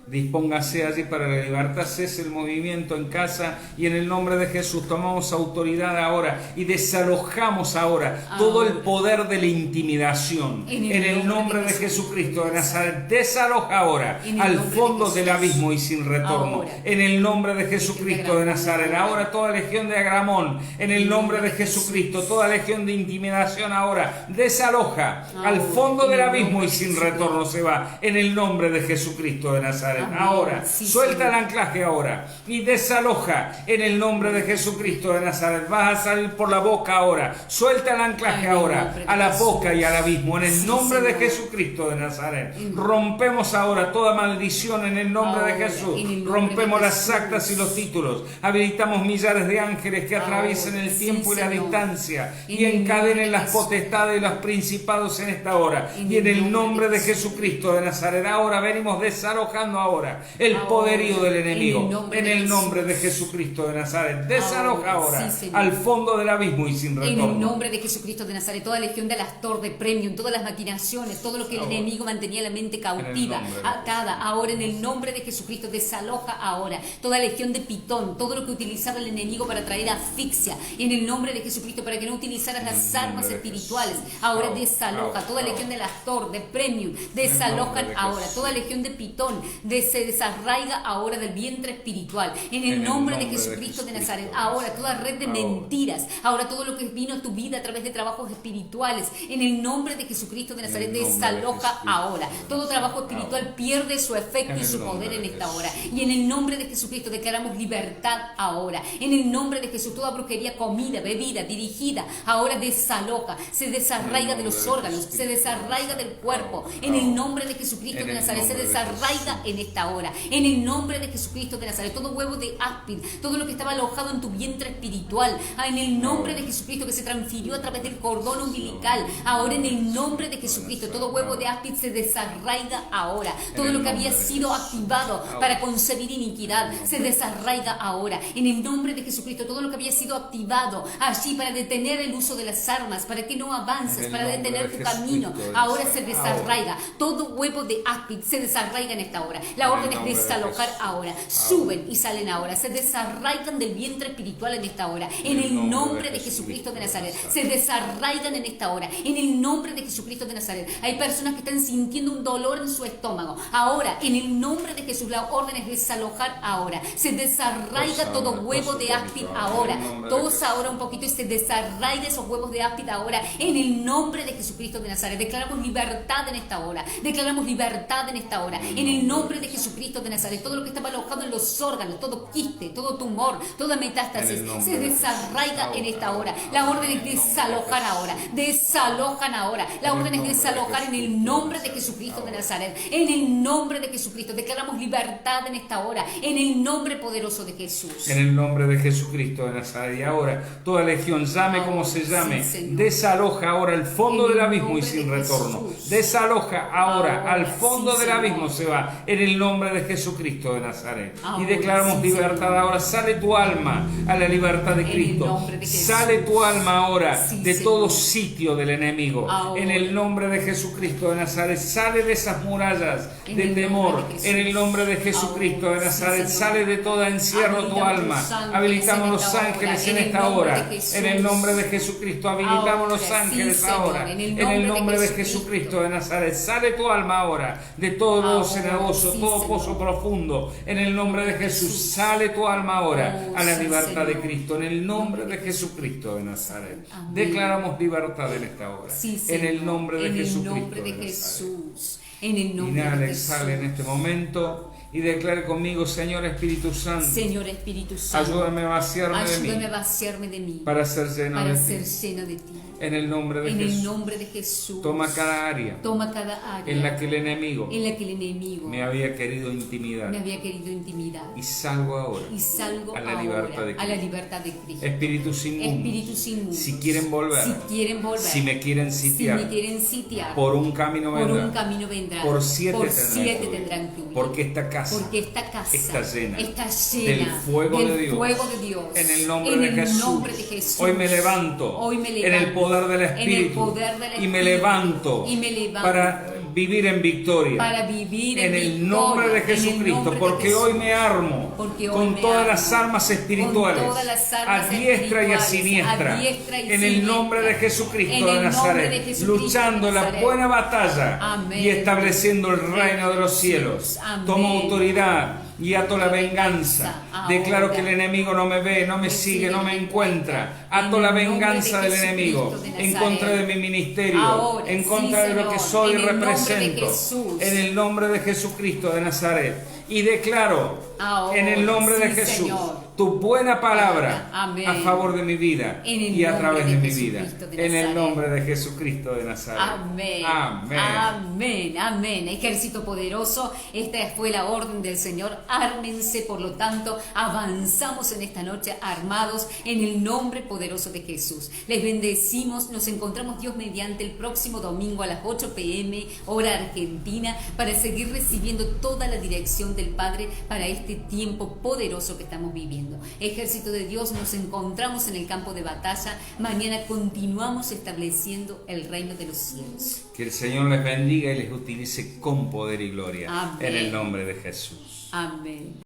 Dispóngase allí para la libertad, cese el movimiento en casa y en el nombre de Jesús tomamos autoridad ahora y desalojamos ahora todo el poder de la intimidación. En el nombre de Jesucristo de Nazaret, desaloja ahora al fondo del abismo y sin retorno. En el nombre de Jesucristo de Nazaret, ahora toda legión de Agramón, en el nombre de Jesucristo, toda legión de intimidación ahora, desaloja al fondo del abismo y sin retorno se va. En el nombre de Jesucristo de Nazaret. Ahora, suelta el anclaje ahora y desaloja en el nombre de Jesucristo de Nazaret. Vas a salir por la boca ahora. Suelta el anclaje ahora a la boca y al abismo en el nombre de Jesucristo de Nazaret. Rompemos ahora toda maldición en el nombre de Jesús. Rompemos las actas y los títulos. Habilitamos millares de ángeles que atraviesen el tiempo y la distancia y encadenen las potestades y los principados en esta hora. Y en el nombre de Jesucristo de Nazaret, ahora venimos desalojando ahora el poderío del enemigo en el nombre de Jesucristo de Nazaret. Desaloja ahora al fondo del abismo y sin retorno. En el nombre de Jesucristo de Nazaret, toda legión de Alastor, de Premium, todas las maquinaciones, todo lo que el enemigo mantenía la mente cautiva, atada, ahora en el nombre de Jesucristo desaloja ahora toda legión de Pitón, todo lo que utilizaba el enemigo para traer asfixia, en el nombre de Jesucristo para que no utilizaras las armas espirituales, ahora desaloja toda legión de Alastor, de Premium, desalojan ahora toda legión de Pitón, se desarraiga ahora del vientre espiritual en el nombre de Jesucristo de Nazaret. Ahora toda red de mentiras, ahora todo lo que vino a tu vida a través de trabajos espirituales, en el nombre de Jesucristo de Nazaret, desaloja ahora. Todo trabajo espiritual pierde su efecto y su poder en esta hora. Y en el nombre de Jesucristo declaramos libertad ahora. En el nombre de Jesús, toda brujería, comida, bebida, dirigida, ahora desaloja, se desarraiga de los órganos, se desarraiga del cuerpo. En el nombre de Jesucristo de Nazaret, se desarraiga en esta hora. En el nombre de Jesucristo de Nazaret, todo huevo de áspid, todo lo que estaba alojado en tu vientre espiritual, en el nombre de Jesucristo que se transfirió a través del cordón umbilical, ahora en el nombre de Jesucristo, todo huevo de áspid se desarraiga ahora. Todo lo que había sido activado para concebir iniquidad se desarraiga ahora. En el nombre de Jesucristo, todo lo que había sido activado allí para detener el uso de las armas, para que no avances, para detener tu camino, ahora se desarraiga. Todo huevo de áspid se desarraiga en esta hora. La orden es desalojar ahora. Suben y salen ahora. Se desarraigan del vientre espiritual en esta hora. En el nombre de Jesucristo de Nazaret. Se desarraigan en esta hora. En el nombre de Jesucristo de Nazaret. Hay personas que están sintiendo un dolor en su estómago. Ahora, en el nombre de Jesús, la orden es desalojar ahora. Se desarraiga todo huevo de áspid ahora. Todos ahora un poquito y se desarraiga esos huevos de áspid ahora. En el nombre de Jesucristo de Nazaret. Declaramos libertad en esta hora. Declaramos libertad en esta hora. En el nombre nombre de Jesucristo de Nazaret, todo lo que estaba alojado en los órganos, todo quiste, todo tumor, toda metástasis, se desarraiga en esta hora. La orden es desalojar ahora, desalojan ahora. La orden es desalojar en el nombre de Jesucristo de Nazaret, en el nombre de Jesucristo. Declaramos libertad en esta hora, en el nombre poderoso de Jesús. En el nombre de Jesucristo de Nazaret. Y ahora, toda legión, llame como se llame, desaloja ahora al fondo del abismo y sin retorno. Desaloja ahora al fondo del abismo, se va, en el nombre de Jesucristo de Nazaret. Y declaramos libertad ahora. Sale tu alma a la libertad de Cristo. Sale tu alma ahora de todo sitio del enemigo. En el nombre de Jesucristo de Nazaret. Sale de esas murallas de temor. En el nombre de Jesucristo de Nazaret. Sale de todo encierro tu alma. Habilitamos los ángeles en esta hora. En el nombre de Jesucristo. Habilitamos los ángeles ahora. En el nombre de Jesucristo de Nazaret. Sale tu alma ahora de todo lodo cenagoso, todo pozo profundo. En el nombre de Jesús. Sale tu alma ahora a la libertad de Cristo. En el nombre de Jesucristo de Nazaret. Declaramos libertad en esta hora. En el nombre de Jesucristo de Nazaret. Inhala, exhala en este momento y declare conmigo: Señor Espíritu Santo, Señor Espíritu Santo, ayúdame a vaciarme de mí para ser lleno de ti. En el nombre de Jesús. El nombre de Jesús. Toma cada área en la que el enemigo me había querido intimidar. Y salgo ahora a la libertad de Cristo. Espíritus inmundos, si quieren volver, si me quieren sitiar, por un camino vendrán, por siete tendrán que huir. Porque esta casa está llena del fuego de Dios. En el nombre de Jesús. Hoy me levanto en el poder del Espíritu y me levanto para vivir en victoria. En el nombre de Jesucristo. Porque hoy me armo con todas las armas espirituales, a diestra y a siniestra. En el nombre de Jesucristo de Nazaret. Luchando la buena batalla y estableciendo el reino de los cielos. Tomo autoridad y ato la venganza. Declaro que el enemigo no me ve, no me sigue, no me encuentra. Ato la venganza del enemigo en contra de mi ministerio, en contra de lo que soy y represento. En el nombre de Jesucristo de Nazaret. Y declaro en el nombre de Jesús tu buena palabra a favor de mi vida y a través de mi vida. En el nombre de Jesucristo de Nazaret. Amén. Amén. Amén. Amén. Ejército poderoso, esta fue la orden del Señor. Ármense, por lo tanto, avanzamos en esta noche armados en el nombre poderoso de Jesús. Les bendecimos. Nos encontramos Dios mediante el próximo domingo a las 8 p.m. hora argentina para seguir recibiendo toda la dirección del Padre para este tiempo poderoso que estamos viviendo. Ejército de Dios, nos encontramos en el campo de batalla. Mañana continuamos estableciendo el reino de los cielos. Que el Señor les bendiga y les utilice con poder y gloria. Amén. En el nombre de Jesús. Amén.